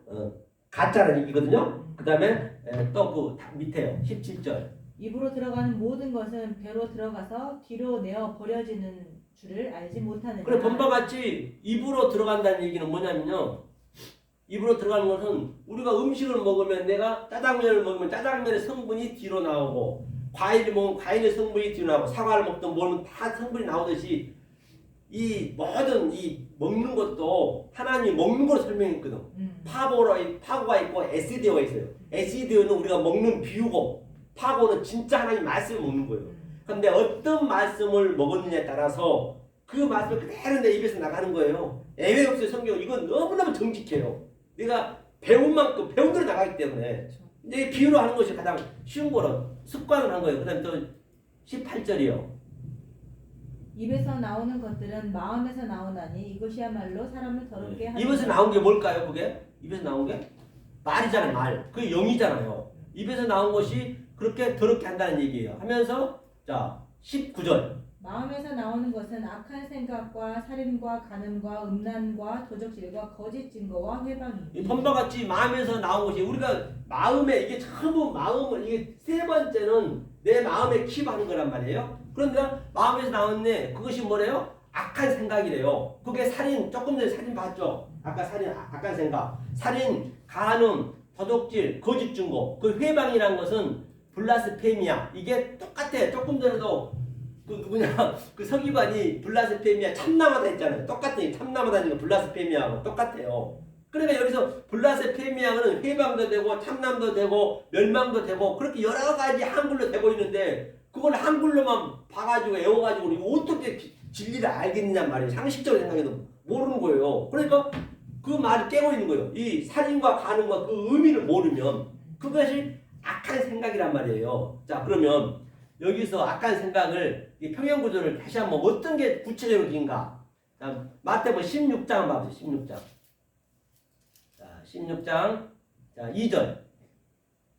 가짜라는 얘기거든요. 그 다음에 또 그 밑에요. 17절. 입으로 들어가는 모든 것은 배로 들어가서 뒤로 내어 버려지는 줄을 알지 못하느냐. 그래 본바 같이 입으로 들어간다는 얘기는 뭐냐면요. 입으로 들어가는 것은 우리가 음식을 먹으면 내가 짜장면을 먹으면 짜장면의 성분이 뒤로 나오고 과일을 먹으면 과일의 성분이 뒤로 나오고 사과를 먹든 뭐는 다 성분이 나오듯이 이 모든 이 먹는 것도 하나님이 먹는 걸 설명했거든. 파고가 있고 에시디오가 있어요. 에시디오는 우리가 먹는 비유고 파고는 진짜 하나님 말씀을 먹는 거예요. 그런데 어떤 말씀을 먹었느냐에 따라서 그 말씀을 그대로 내 입에서 나가는 거예요. 예외 없어요. 성경 이건 너무너무 정직해요. 내가 배운 만큼 배운 대로 나가기 때문에 이제 비유로 하는 것이 가장 쉬운 거로 습관을 한 거예요. 그 다음에 또 18절이요. 입에서 나오는 것들은 마음에서 나오나니 이것이야말로 사람을 더럽게 하는. 입에서 나온 게 뭘까요? 그게? 입에서 나온 게? 말이잖아요. 말. 그게 영이잖아요. 입에서 나온 것이 그렇게 더럽게 한다는 얘기예요. 하면서 자 19절. 마음에서 나오는 것은 악한 생각과 살인과 간음과 음란과 도적질과 거짓 증거와 회방이니. 본바 같이 마음에서 나온 것이 우리가 마음에 이게 전부 마음을 이게 세 번째는 내 마음에 킵하는 거란 말이에요. 그런데 마음에서 나왔네. 그것이 뭐래요? 악한 생각이래요. 그게 살인, 조금 전에 살인 봤죠? 아까 살인, 악한 생각. 살인, 간음, 도둑질, 거짓 증거. 그 회방이란 것은 블라스페미아. 이게 똑같아. 조금 전에도 그 누구냐 그 서기관이 블라스페미아 참남하다 했잖아요. 똑같은 얘기. 참남하다는 거 블라스페미아하고 똑같아요. 그러니까 여기서 블라스페미아는 회방도 되고 참남도 되고 멸망도 되고 그렇게 여러 가지 한글로 되고 있는데 그걸 한글로만 봐가지고 외워가지고 이거 어떻게 진리를 알겠느냐 말이에요. 상식적으로 생각해도 모르는 거예요. 그러니까 그 말을 깨고 있는 거예요. 이 살인과 가늠과 그 의미를 모르면 그것이 악한 생각이란 말이에요. 자 그러면 여기서 악한 생각을 이 평형 구조를 다시 한번 어떤 게 구체적인가? 자, 마태복음 16장 봐보세요. 16장. 자, 16장. 자, 2절.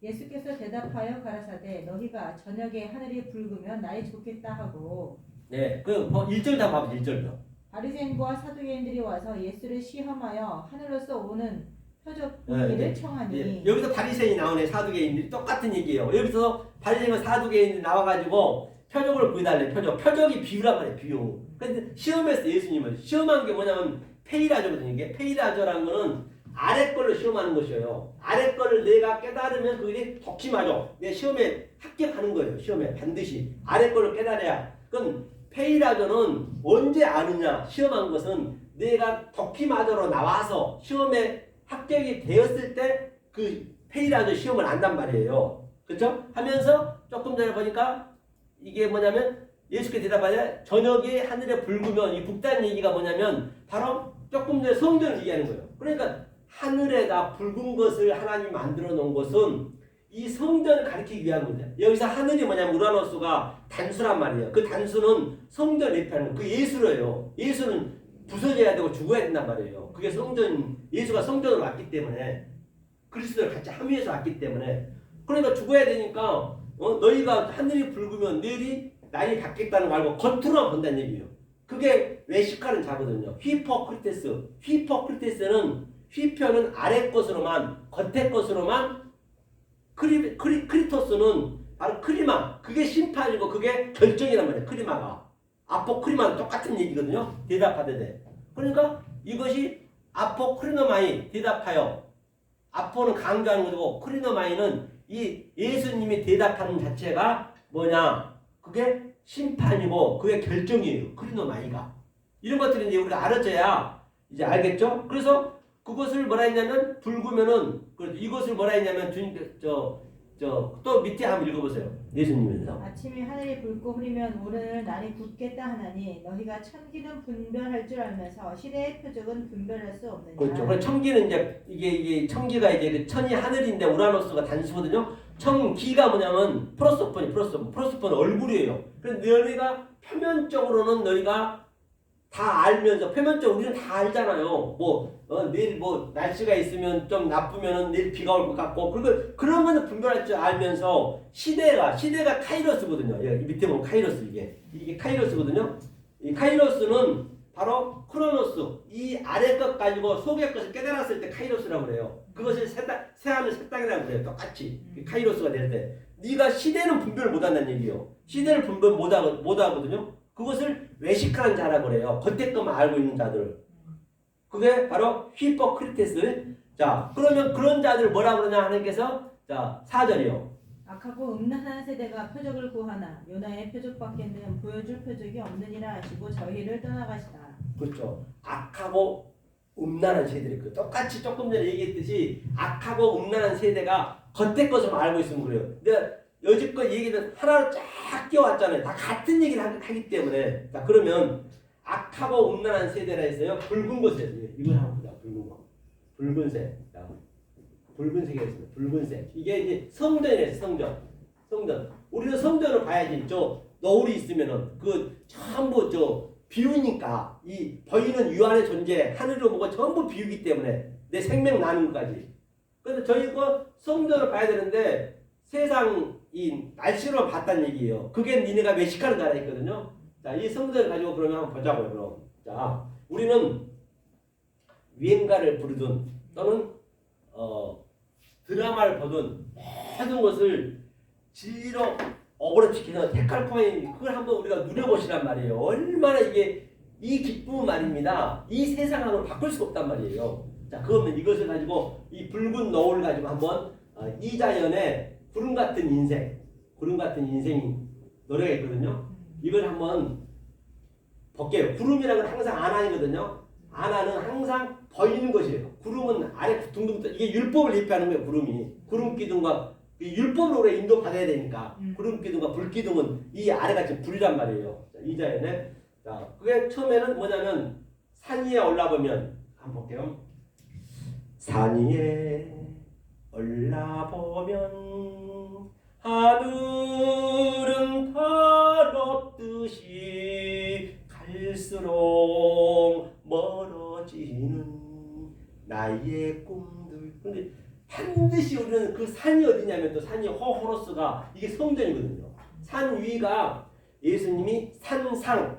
예수께서 대답하여 가라사대 너희가 저녁에 하늘이 붉으면 날이 좋겠다 하고 네, 그 1절 다 봐보세요. 1절요. 바리새인과 사두개인들이 와서 예수를 시험하여 하늘로서 오는 표적 네, 보기를 네. 청하니 예, 여기서 바리새인이 나오네. 사두개인들이 똑같은 얘기예요. 여기서 바리새인과 사두개인들이 나와가지고 표적을 구해달래. 표적이 비유란 말이에요. 비유. 근데 시험에서 예수님을 시험한 게 뭐냐면 페이라저거든요. 이게 페이라저라는 거는 아래 걸로 시험하는 것이에요. 아래 거를 내가 깨달으면 그게 덕심하죠. 내 시험에 합격하는 거예요. 시험에 반드시 아래 걸로 깨달아야. 그건 페이라저는 언제 아느냐? 시험한 것은 내가 덕기마저로 나와서 시험에 합격이 되었을 때 그 페이라저 시험을 안단 말이에요. 그렇죠? 하면서 조금 전에 보니까 이게 뭐냐면 예수께 대답하자 저녁에 하늘에 붉으면 이 붉다는 얘기가 뭐냐면 바로 조금 전에 성전을 얘기하는 거예요. 그러니까 하늘에다 붉은 것을 하나님이 만들어 놓은 것은 이 성전을 가리키기 위한 거예요. 여기서 하늘이 뭐냐면 우라노스가 단수란 말이에요. 그 단수는 성전을 얘기하는 거예요. 그 예수로예요. 예수는 부서져야 되고 죽어야 된단 말이에요. 그게 성전, 예수가 성전으로 왔기 때문에 그리스도를 같이 함유해서 왔기 때문에 그러니까 죽어야 되니까 너희가 하늘이 붉으면 내일이 날이 밝겠다는 거 알고 겉으로만 본다는 얘기예요. 그게 외식하는 자거든요. 휘포크리테스. 휘포크리테스는 휘표는 아래 것으로만 겉에 것으로만 크리토스는 바로 크리마. 그게 심판이고 그게 결정이란 말이에요. 크리마가. 아포크리마는 똑같은 얘기거든요. 대답하되. 그러니까 이것이 아포크리노마이 대답하여. 아포는 강조하는 거고 크리노마이는 이 예수님이 대답하는 자체가 뭐냐? 그게 심판이고 그게 결정이에요. 크리노마이가. 이런 것들이 이제 우리가 알아줘야 이제 알겠죠? 그래서 그것을 뭐라 했냐면 붉으면은 이것을 뭐라 했냐면 또 밑에 한번 읽어보세요. 예수님에서 아침에 하늘이 붉고 흐리면 오늘 날이 굳겠다 하나니 너희가 천기는 분별할 줄 알면서 시대의 표적은 분별할 수 없느냐. 그렇죠. 그래서 천기는 이제 이게 천기가 이제 그 천이 하늘인데 우라노스가 단수거든요. 천기가 뭐냐면 프로스폰은 얼굴이에요. 그래서 너희가 표면적으로는 너희가 다 알면서 표면적으로 우리는 다 알잖아요. 내일 날씨가 있으면 좀 나쁘면은 내일 비가 올 것 같고 그런 거는 분별할 줄 알면서 시대가 카이로스거든요. 여기 밑에 보면 카이로스 이게 카이로스거든요. 이 카이로스는 바로 크로노스 이 아래 것 가지고 속의 것을 깨달았을 때 카이로스라고 그래요. 그것을 새하늘 새 땅이라고 그래요. 똑같이 카이로스가 될 때 네가 시대는 분별을 못한다는 얘기예요. 시대를 분별 못하거든요. 그것을 외식하는 자라고 그래요. 겉에 것만 알고 있는 자들. 그게 바로 히포크리테스. 자, 그러면 그런 자들 뭐라고 그러냐 하나님께서 자, 4절이요. 악하고 음란한 세대가 표적을 구하나 요나의 표적밖에는 보여줄 표적이 없느니라 하시고 저희를 떠나가시다. 그렇죠. 악하고 음란한 세대를 똑같이 조금 전에 얘기했듯이 악하고 음란한 세대가 겉에 것을 알고 있으면 그래요. 내가 여지껏 얘기는 하나로 쫙 끼워왔잖아요. 다 같은 얘기를 하기 때문에. 자, 그러면 악하고 음란한 세대라 했어요. 붉은 것에 이걸 한번 보자. 붉은 거. 붉은색. 자, 붉은색이 있습니다. 붉은색. 이게 이제 성전이에요. 성전. 우리는 성전을 봐야지. 저 너울이 있으면은 그 전부 비우니까 이 보이는 유한의 존재 하늘을 보고 전부 비우기 때문에 내 생명 나는 것까지. 그래서 저희가 성전을 봐야 되는데 세상 이 날씨로 봤다는 얘기예요. 그게 니네가 외식하는 나라 있거든요. 자, 이 성전을 가지고 그러면 한번 보자고요. 그럼. 자, 우리는 유행가를 부르든 또는 드라마를 보든 모든 것을 진리로 어그로치켜서 데칼코마니 그걸 한번 우리가 누려보시란 말이에요. 얼마나 이게 이 기쁨은 말입니다. 이 세상하고 바꿀 수가 없단 말이에요. 자, 그러면 이것을 가지고 이 붉은 너울 가지고 한번 이자연의 구름 같은 인생 노래가 있거든요. 이걸 한번 볼게요. 구름이라는 건 항상 안아이거든요. 안아는 항상 보이는 것이에요. 구름은 아래 둥둥 떠. 이게 율법을 예표하는 거예요. 구름이. 구름 기둥과 율법으로 우리가 인도받아야 되니까 구름 기둥과 불 기둥은 이 아래가 지금 불이란 말이에요. 자, 이 자에는 자, 그게 처음에는 뭐냐면 산 위에 올라보면 한번 볼게요. 산 위에 올라보면 하늘은 더 높듯이 갈수록 멀어지는 나의 꿈들. 근데 반드시 우리는 그 산이 어디냐면 또 산이 호호로스가 이게 성전이거든요. 산 위가 예수님이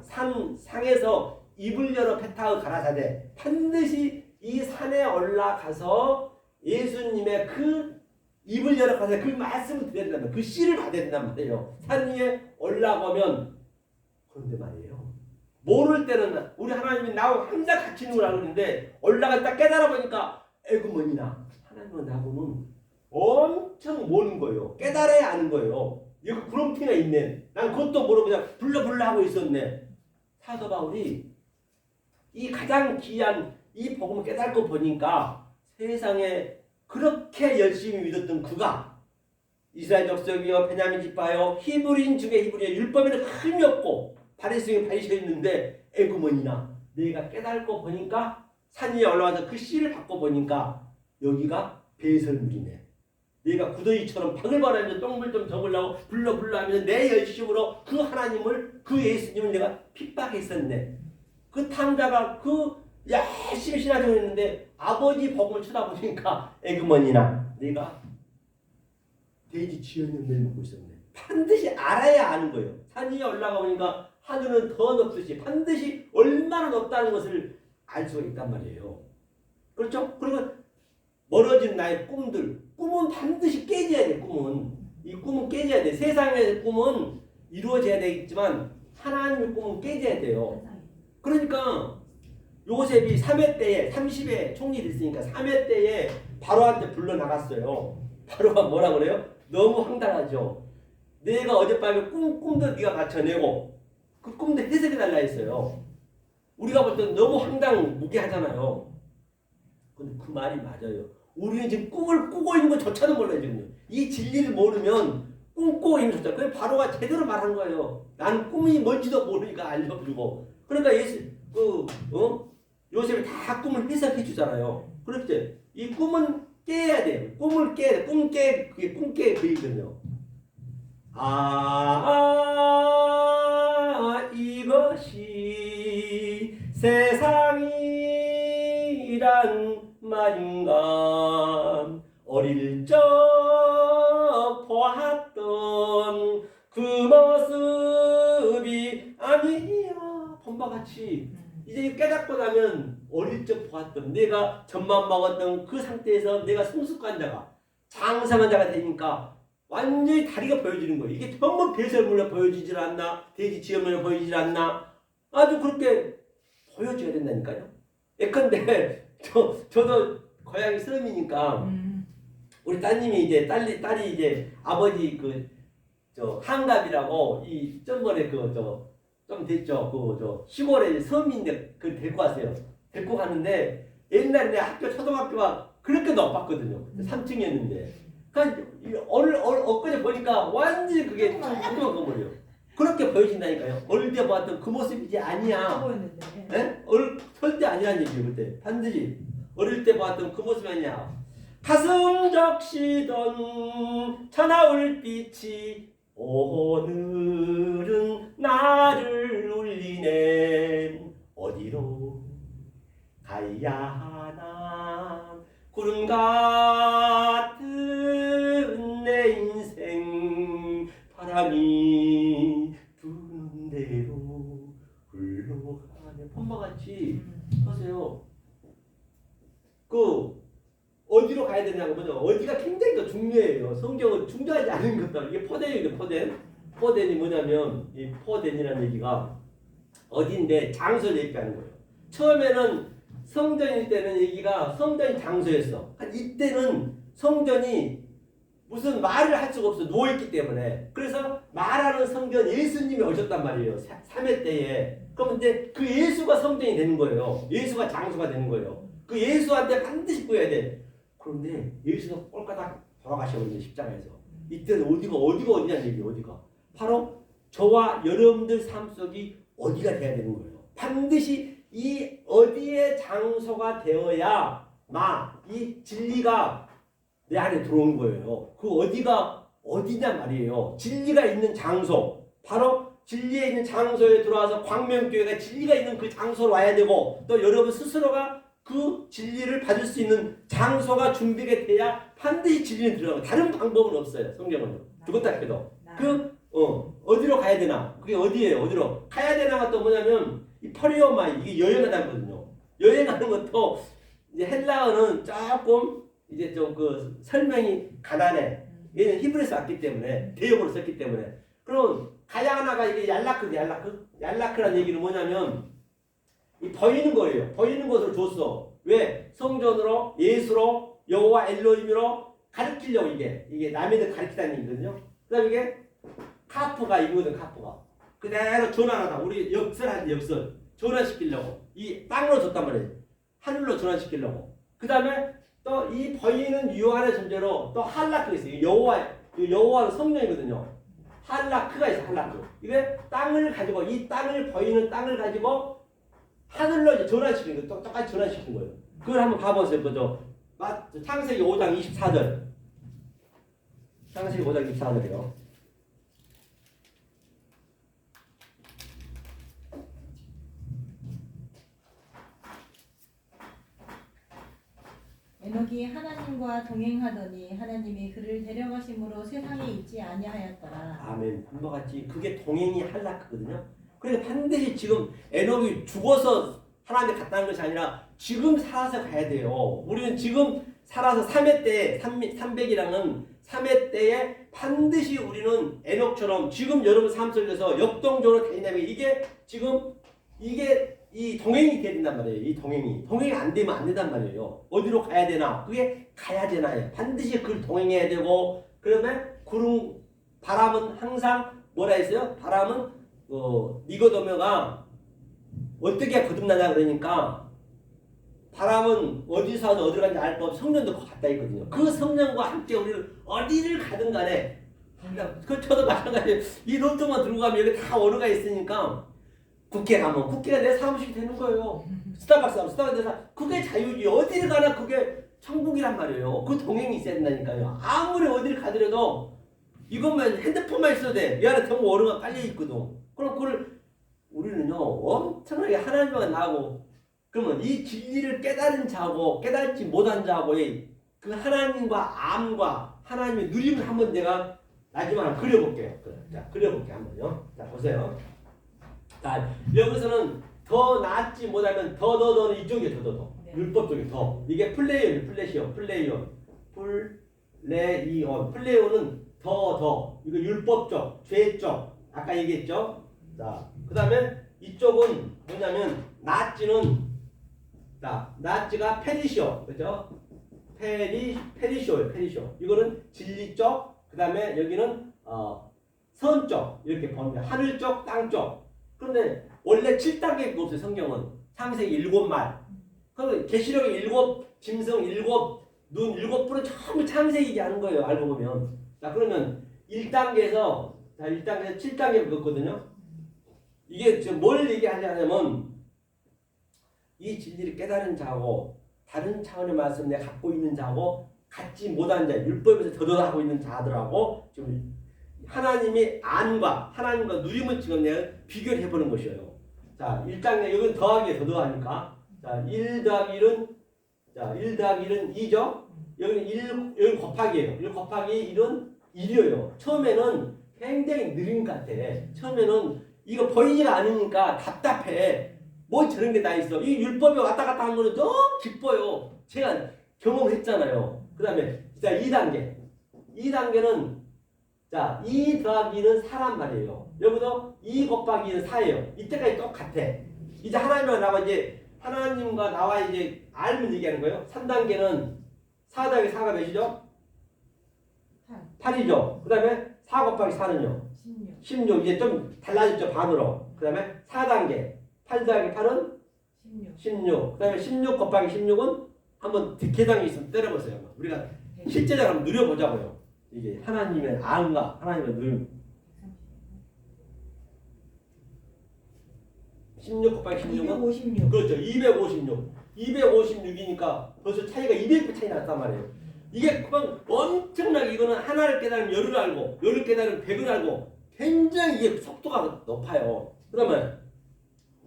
산상에서 입을 열어 페타의 가라사대 반드시 이 산에 올라가서 예수님의 그 입을 열어 가서 그 말씀을 드려야 된다면 그 씨를 받아야 된단 말이에요. 산 위에 올라가면 그런데 말이에요. 모를 때는 우리 하나님이 나하고 항상 같이 있는 걸 그러는데 올라갔다 깨달아 보니까 에구머니나 하나님은 나하고는 엄청 모르는 거예요. 깨달아야 아는 거예요. 이거 구름티가 있네. 난 그것도 모르고 그냥 불러 하고 있었네. 사도 바울이 이 가장 귀한 이 복음을 깨닫고 보니까 세상에 그렇게 열심히 믿었던 그가 이스라엘 족속이요 베냐민 지파요 히브리인 중에 히브리인 율법에는 힘이 없고 바리새인이 바리새인인데 에구머니나 내가 깨닫고 보니까 산 위에 올라와서 그 씨를 받고 보니까 여기가 배설물이네. 내가 구더기처럼 바글바글하면서 똥물 좀 적으려고 불러 하면서 내 열심으로 그 하나님을 그 예수님을 내가 핍박했었네. 그 탕자가 그 열심히 신앙생활 했는데 아버지 복음을 쳐다보니까 에그머니나 내가 돼지 지연을 먹고 있었네. 반드시 알아야 아는 거예요. 산 위에 올라가 보니까 하늘은 더 높듯이 반드시 얼마나 높다는 것을 알 수가 있단 말이에요. 그렇죠? 그리고 멀어진 나의 꿈은 반드시 깨져야 돼. 이 꿈은 깨져야 돼. 세상의 꿈은 이루어져야 되겠지만 하나님의 꿈은 깨져야 돼요. 그러니까 요셉이 3회 때에 30회 총리 됐으니까 3회 때에 바로한테 불러 나갔어요. 바로가 뭐라 그래요? 너무 황당하죠. 내가 어젯밤에 꿈도 네가 맞춰내고 그 꿈도 해석해 달라 했어요. 우리가 볼 때는 너무 무게하잖아요. 근데 그 말이 맞아요. 우리는 지금 꿈을 꾸고 있는 것조차도 몰라요. 지금 이 진리를 모르면 꿈꾸고 있는 것조차. 그래서 바로가 제대로 말한 거예요. 나는 꿈이 뭔지도 모르니까 알려주고. 그러니까 요셉이 다 꿈을 해석해 주잖아요. 그렇지? 이 꿈은 깨야 돼요. 꿈을 깨야 돼. 그게 꿈깨 그 얘기거든요. 이것이 세상이란 말인가. 어릴 적 보았던 그 모습이 아니야. 본바 같이 이제 깨닫고 나면 어릴 적 보았던 내가 젖만 먹었던 그 상태에서 내가 성숙한 자가 장성한 자가 되니까 완전히 다리가 보여지는 거예요. 이게 전부 배설물로 보여지질 않나 돼지 지어물로 보여지질 않나 아주 그렇게 보여줘야 된다니까요. 예컨대 저도 고향이 섬이니까 우리 따님이 이제 딸이 이제 아버지 한갑이라고 이 전번에 좀 됐죠. 시골에 섬인데 그걸 데리고 왔어요. 데리고 가는데 옛날에 내 학교 초등학교가 그렇게 높았거든요. 3층이었는데. 그러니까 엊그제 보니까 완전히 그게 조그만 건물이에요. 그렇게 보여진다니까요. 어릴 때 봤던 그 모습이지 아니야. 네? 절대 아니라는 얘기예요. 그때 반드시 어릴 때 봤던 그 모습이 아니야. 가슴 적시던 천하울빛이 오늘은 나를 울리네. 어디로 가야 하나 구름 같은 내 인생 바람이 부는 대로 흘러가네. 폼마같이 하세요. 어디로 가야 되냐고 보죠. 어디가 굉장히 더 중요해요. 성경은 중요하지 않은 것들. 이게 포덴이에요. 포덴이 뭐냐면 이 포덴이라는 얘기가 어디인데 장소를 얘기하는 거예요. 처음에는 성전일 때는 얘기가 성전이 장소였어. 이때는 성전이 무슨 말을 할 수가 없어. 누워있기 때문에. 그래서 말하는 성전 예수님이 오셨단 말이에요. 3회 때에. 그럼 이제 그 예수가 성전이 되는 거예요. 예수가 장소가 되는 거예요. 그 예수한테 반드시 구해야 돼. 그런데 예수가 꼴까닥 돌아가셔버리죠. 십자가에서. 이때는 어디냐는 얘기예요. 어디가. 바로 저와 여러분들 삶 속이 어디가 돼야 되는 거예요. 반드시 이 어디의 장소가 되어야 이 진리가 내 안에 들어오는 거예요. 그 어디가 어디냐 말이에요. 진리가 있는 장소. 바로 진리에 있는 장소에 들어와서 광명교회가 진리가 있는 그 장소로 와야 되고 또 여러분 스스로가 그 진리를 받을 수 있는 장소가 준비가 돼야 반드시 진리는 들어가고 다른 방법은 없어요. 성경은요. 죽었다 해도. 어디로 가야 되나? 그게 어디예요? 어디로 가야 되나가 또 뭐냐면 이 퍼리오마 이게 여행하다는 거거든요. 여행하는 것도 이제 헬라어는 조금 이제 좀 그 설명이 가난해. 얘는 히브리서 왔기 때문에 대역으로 썼기 때문에. 그럼 가야나가 이게 얄라크라는 얘기는 뭐냐면 이 보이는 거예요. 보이는 것을 줬어. 왜? 성전으로 예수로 여호와 엘로힘으로 가르치려고 이게 남에들 가르치다는 얘기거든요. 그다음 이게 카프가 이거거든. 카프가 그대로 전환하다. 우리 역설하는 역설 전환시키려고 이 땅으로 줬단 말이에요. 하늘로 전환시키려고. 그다음에 또 이 보이는 유한의 존재로 또 할라크가 있어요. 여호와는 성령이거든요. 할라크가 있어. 할라크. 이게 땅을 가지고 이 땅을 보이는 땅을 가지고 하늘로 이제 전환시키는 거 똑같이 전환시킨 거예요. 그걸 한번 봐보세요. 그죠? 창세기 5장 24절. 창세기 5장 24절이요. 에녹이 하나님과 동행하더니 하나님이 그를 데려가심으로 세상에 있지 아니하였더라. 아멘. 한번 같이 그게 동행이 할라크거든요. 그래서 반드시 지금 에녹이 죽어서 하나님께 갔다는 것이 아니라 지금 살아서 가야 돼요. 우리는 지금 살아서 3회 때 300이라는 3회 때에 반드시 우리는 에녹처럼 지금 여러분 삶 속에서 역동적으로 다니냐면 이게 지금 이 동행이 돼야 된단 말이에요. 이 동행이 안 되면 안 된단 말이에요. 어디로 가야 되나? 그게 가야 되나요? 반드시 그걸 동행해야 되고 그러면 바람은 항상 뭐라 했어요? 바람은 니고데모가 어떻게 거듭나냐 그러니까 바람은 어디서 와서 어디로 간지 알 거 없이 성령도 갔다 있거든요. 그 성령과 함께 우리를 어디를 가든 간에 저도 마찬가지예요. 이 로또만 들고 가면 여기 다 언어가 있으니까 국회 가면 국회가 내 사무실이 되는 거예요. 스타벅스 가면 스타벅스 그게 자유지. 어디를 가나 그게 천국이란 말이에요. 그 동행이 있어야 된다니까요. 아무리 어디를 가더라도 이것만 핸드폰만 있어도 돼. 이 안에 전부 언어가 깔려 있거든. 그럼 그걸 우리는요 엄청나게 하나님과 나하고 그러면 이 진리를 깨달은 자하고 깨달지 못한 자하고의 그 하나님과 암과 하나님의 누림을 한번 내가 마지막으로 그려볼게요. 자 그려볼게요 한번요. 자 보세요. 자 여기서는 더 낫지 못하면 더는 이쪽이에요. 더 네. 율법 쪽에 더 이게 플레이어는 더 이거 율법 쪽 죄 쪽 아까 얘기했죠. 자 그 다음에 이쪽은 뭐냐면 나치가 페리시오 그죠? 페리시오 이거는 진리 쪽 그 다음에 여기는 선 쪽 이렇게 보는데 하늘 쪽 땅 쪽. 그런데 원래 7단계가 없어요. 성경은 창세기 7말 그 계시록이 7 짐승 7 눈 7뿔은 전부 창세기 얘기하는 거예요. 알고 보면. 자 그러면 1단계에서 7단계 먹었거든요. 이게 지금 뭘 얘기하냐면 이 진리를 깨달은 자하고 다른 차원의 말씀을 내가 갖고 있는 자하고 갖지 못한 자 율법에서 더더하고 있는 자들하고 지금 하나님의 안과 하나님과 누림을 지금 내가 비교를 해보는 것이에요. 자 1단계 여기는 더하기에 더하니까 자 1 더하기 1은 2죠. 여기는 1 곱하기예요. 1 곱하기 1은 1이에요. 처음에는 굉장히 느린 것 같아. 처음에는 이거 보이지가 않으니까 답답해. 뭐 저런 게 다 있어. 이 율법이 왔다 갔다 하는 거는 너무 기뻐요. 제가 경험을 했잖아요. 그 다음에 자 2단계는 자 2 더하기 1은 4란 말이에요. 여기도 2 곱하기 1은 4예요. 이때까지 똑같아. 이제 하나님과 나와 이제 하나님과 나와 이제 알면 얘기하는 거예요. 3단계는 4 더하기 4가 몇이죠? 8. 8이죠. 그 다음에 4 곱하기 4는요. 16. 16. 이제 좀 달라졌죠. 반으로. 그 다음에 4단계. 8 더하기 8은 16. 16. 그 다음에 16 곱하기 16은 한번 계산기 있으면 때려보세요. 우리가 실제적으로 한번 누려보자고요. 이게 하나님의 안과 하나님의 누림. 16 곱하기 16은 256. 그렇죠. 256. 256이니까 벌써 차이가 200배 차이 났단 말이에요. 이게 그만 엄청나게 이거는 하나를 깨달으면 열을 알고 열을 깨달으면 백을 알고 굉장히 이게 속도가 높아요. 그러면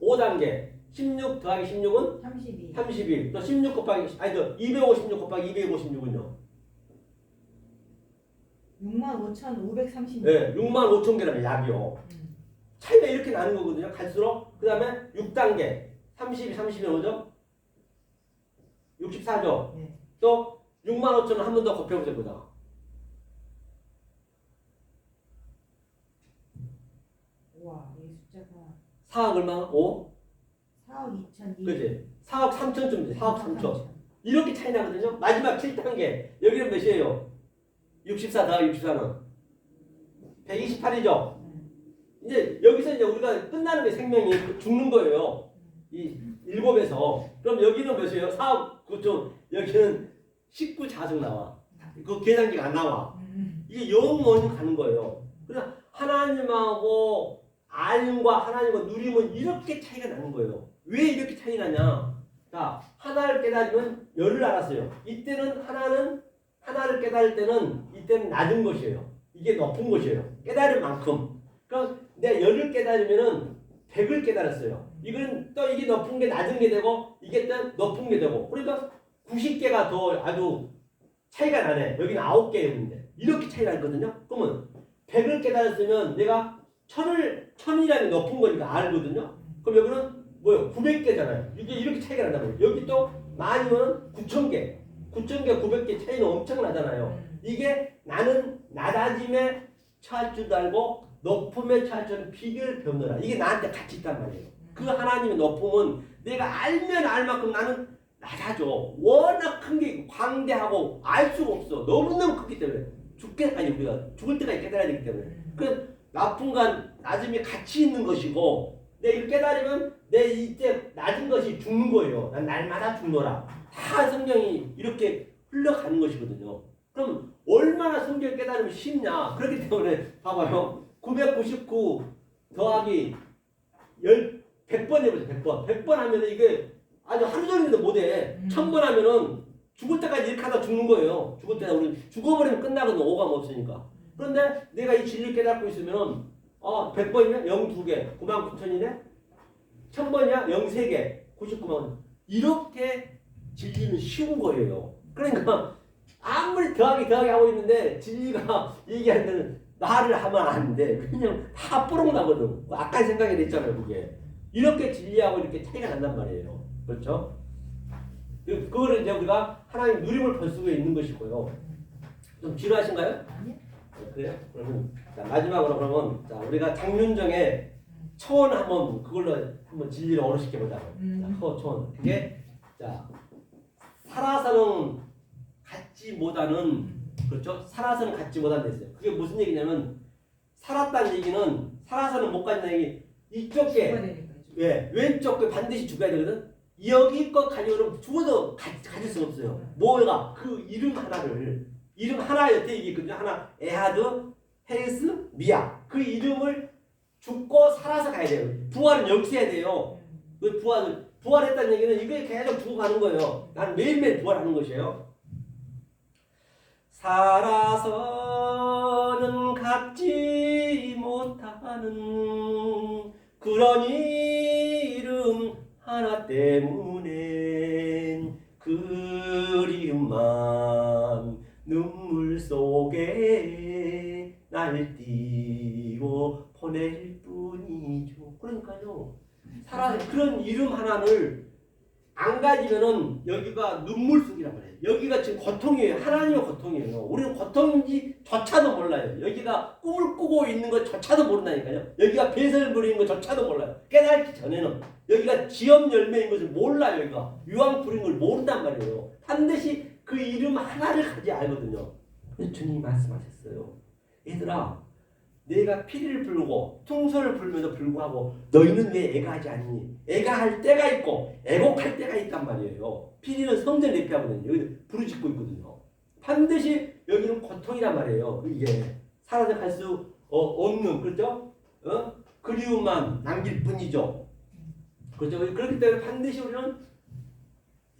5단계 16 더하기 16은 32. 32. 또 16 곱하기 아니 또 256 곱하기 256은요. 65,536. 네, 6만 5천 개라면 약이요. 차이가 이렇게 나는 거거든요. 갈수록. 그 다음에 6단계 32, 30이 뭐죠? 64죠. 네. 또 6만 5천을 한 번 더 곱해보세요. 보다가. 이 숫자가 4억 얼마? 5? 4억 2천. 그지? 4억 3천쯤 돼. 4억 3천. 이렇게 차이 나거든요. 마지막 7단계. 여기는 몇이에요? 64 더하기 64는 128이죠. 이제 여기서 이제 우리가 끝나는 게 생명이 죽는 거예요. 이 7에서. 그럼 여기는 몇이에요? 4억 9천. 여기는 19 자승 나와. 그 계산기가 안 나와. 이게 영원히 가는 거예요. 그냥 하나님하고 알과 하나님과 누림은 이렇게 차이가 나는 거예요. 왜 이렇게 차이 나냐? 자, 하나를 깨달으면 열을 알았어요. 이때는 하나를 깨달을 때는 이때는 낮은 것이에요. 이게 높은 것이에요. 깨달을 만큼. 그러니까 내가 열을 깨달으면은 100을 깨달았어요. 이건 또 이게 높은 게 낮은 게 되고 이게 또 높은 게 되고. 그러니까 90개가 더 아주 차이가 나네. 여기는 9개였는데 이렇게 차이가 나거든요. 그러면 100을 깨달았으면 내가 1000이라는 높은 거니까 알거든요. 그럼 여기는 뭐요? 900개잖아요. 이게 이렇게 차이가 난단 말이에요. 여기 또 많이면 9000개. 9000개, 900개 차이는 엄청나잖아요. 이게 나는 낮아짐에 처할 줄도 알고 높음에 처할 줄은 비결을 배우느라. 이게 나한테 같이 있단 말이에요. 그 하나님의 높음은 내가 알면 알 만큼 나는 낮아져. 워낙 큰 게 광대하고 알 수가 없어. 너무너무 크기 때문에 우리가 죽을 때까지 깨달아야 되기 때문에. 그 높음과 낮음이 같이 있는 것이고 내 이걸 깨달으면 내 이때 낮은 것이 죽는 거예요. 난 날마다 죽노라. 다 성경이 이렇게 흘러가는 것이거든요. 그럼 얼마나 성경을 깨달으면 쉽냐. 그렇기 때문에 봐봐요. 999 더하기 100번 해보세요. 100번. 100번 하면 이게 아주 하루 종일도 못해. 1000번 하면은 죽을 때까지 이렇게 하다 죽는 거예요. 죽을 때는 우리 죽어버리면 끝나거든. 오감 없으니까. 그런데 내가 이 진리를 깨닫고 있으면은 100번이면 0 2개 99,000이네. 1000번이야 0 3개 99만. 이렇게 진리는 쉬운 거예요. 그러니까 아무리 더하기 하고 있는데 진리가 얘기할 때는 나를 하면 안 돼. 그냥 다 뽀록 나거든. 아까 생각이 됐잖아요. 그게. 이렇게 진리하고 이렇게 차이가 난단 말이에요. 그렇죠? 그거를 이제 우리가 하나님 누림을 볼 수가 있는 것이고요. 좀 지루하신가요? 아니요. 그래요? 그러면 자, 마지막으로 그러면 자, 우리가 장윤정의 초원 한번 그걸로 한번 진리를 어루시켜 보자고요. 자, 초원. 그게 자 살아서는 갖지 못하는 그렇죠? 살아서는 갖지 못한 데 있어요. 그게 무슨 얘기냐면 살았다는 얘기는 살아서는 못 가진다는 얘기 이쪽 게 왼쪽 게 반드시 죽어야 되거든. 여기 거 가지고는 죽어도 가질 수가 없어요. 뭐가 그 이름 하나 여태 얘기했거든요. 하나 에하드, 헤스, 미야. 그 이름을 죽고 살아서 가야 돼요. 부활은 여기서 해야 돼요. 그 부활했다는 얘기는 이게 계속 죽어가는 거예요. 나는 매일매일 부활하는 것이에요. 살아서는 갖지 못하는 그런 이름 하나 때문에 그리움만 눈물 속에 날뛰고 보낼 뿐이죠. 그러니까요. 그런 이름 하나를 안 가지면은 여기가 눈물 속이란 말이에요. 여기가 지금 고통이에요. 하나님의 고통이에요. 우리는 고통인지조차도 몰라요. 여기가 꿈을 꾸고 있는 것조차도 모른다니까요. 여기가 배설 부리는 것조차도 몰라요. 깨닫기 전에는 여기가 지엄 열매인 것을 몰라요. 여기가 유황 부린 걸 모른단 말이에요. 반드시 그 이름 하나를 가지 알거든요. 그래서 주님이 말씀하셨어요. 얘들아, 내가 피리를 불고 퉁소를 불면도 불구하고 너희는 왜 애가하지 않니? 애가할 때가 있고 애곡할 때가 있단 말이에요. 피리는 성전 대표하거든요. 여기 부르짖고 있거든요. 반드시 여기는 고통이란 말이에요. 이게 사라져 갈 수 없는, 그렇죠? 그리움만 남길 뿐이죠. 그렇죠? 그렇기 때문에 반드시 우리는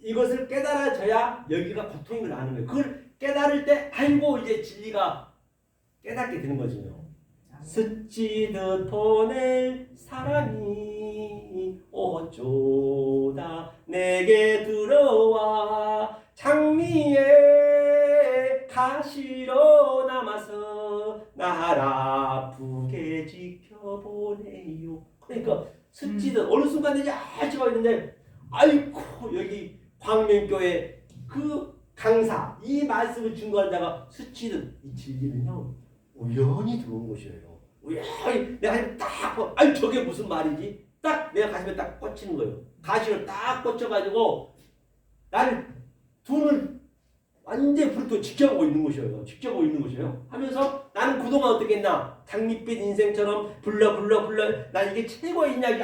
이것을 깨달아져야 여기가 고통인 걸 아는 거예요. 그걸 깨달을 때 아이고 이제 진리가 깨닫게 되는 거죠. 스치듯 보낼 사랑이 어쩌다 내게 들어와 장미에 가시로 남아서 날 아프게 지켜보네요. 그러니까 스치듯 어느 순간 이제 아주가 있는데 아이고 여기 광명교회 그 강사 이 말씀을 증거하다가 스치듯 이 진리는요 우연히 들어온 것이에요. 우연히 내가 딱 아니 저게 무슨 말이지? 딱 내가 가슴에 딱 꽂히는 거예요. 가시로 딱 꽂혀가지고 나를 눈을 완전히 불도 지켜보고 있는 것이에요. 지켜보고 있는 것이에요. 하면서 나는 그동안 어떻게 했나? 장밋빛 인생처럼 불러 난 이게 최고의 인약이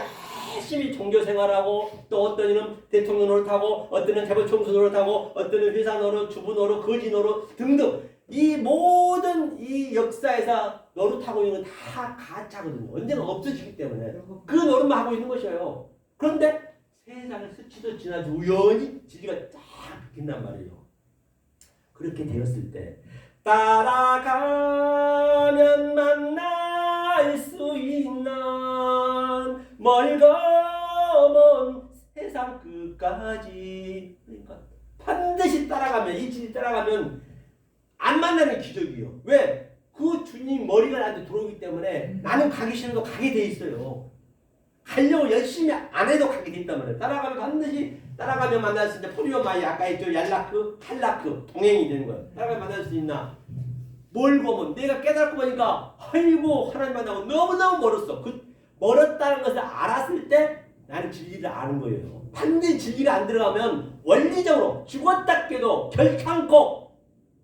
열심히 종교 생활하고 또 어떤 이는 대통령 노릇하고 어떤 이는 재벌총수 노릇하고 어떤 이는 회사 노릇, 주부 노릇, 거지 노릇 등등 이 모든 이 역사에서 노릇하고 있는 건 다 가짜거든요. 언제나 없어지기 때문에 그 노릇만 하고 있는 것이에요. 그런데 세상을 스치듯 지나서 우연히 진리가 쫙 바뀐단 말이에요. 그렇게 되었을 때 따라가면 만날 수 있는 멀고 먼 세상 끝까지. 그러니까 반드시 따라가면 이 진리 따라가면 안 만나는 기적이에요. 왜? 그 주님 머리가 나한테 들어오기 때문에 나는 가기 싫어도 가게 돼 있어요. 가려고 열심히 안 해도 가게 돼 있단 말이에요. 따라가면 반드시 따라가면 만날 수 있는 포리오마이 아까 했죠. 얄라크, 할라크 동행이 되는 거예요. 따라가면 만날 수 있나? 멀고 먼 내가 깨닫고 보니까 아이고 하나님 만나고 너무너무 멀었어. 그 멀었다는 것을 알았을 때 나는 진리를 아는 거예요. 반드시 진리가 안 들어가면 원리적으로 죽었다 깨도 결탄코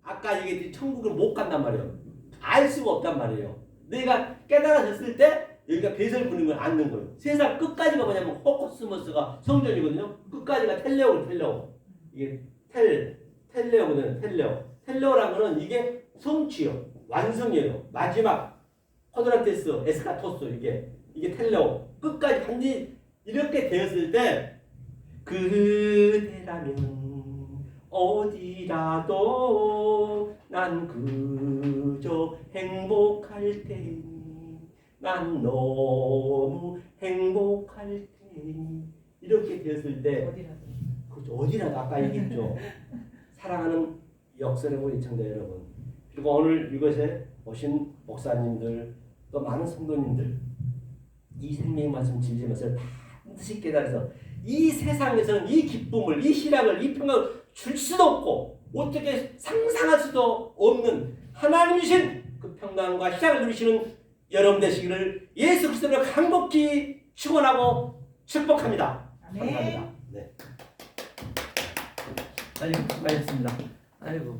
아까 얘기했듯이 천국을 못 간단 말이에요. 알 수가 없단 말이에요. 내가 깨달아졌을 때 여기가 배설 부는 걸 아는 거예요. 세상 끝까지가 뭐냐면 호코스모스가 성전이거든요. 끝까지가 텔레오. 이게 텔레오거든요. 텔레오라는 거는 이게 성취요. 완성이에요. 마지막 쿼드란테스, 에스카토스 이게 텔레오. 끝까지 반드시 이렇게 되었을 때 그대라면 어디라도 난 그저 행복할 테니 난 너무 행복할 테니 이렇게 되었을 때 어디라도 아까 얘기했죠. 사랑하는 역설의 시청자 여러분 그리고 오늘 이것에 오신 목사님들 또 많은 성도님들 이 생명의 말씀 진리의 말씀을 반드시 깨달아서 이 세상에서는 이 기쁨을 이 희락을 이 평강을 줄 수도 없고 어떻게 상상할 수도 없는 하나님이신 그 평강과 희락을 누리시는 여러분 되시기를 예수 그리스도로 간곡히 축원하고 축복합니다. 감사합니다. 네. 아이고 수고하셨습니다. 아이고.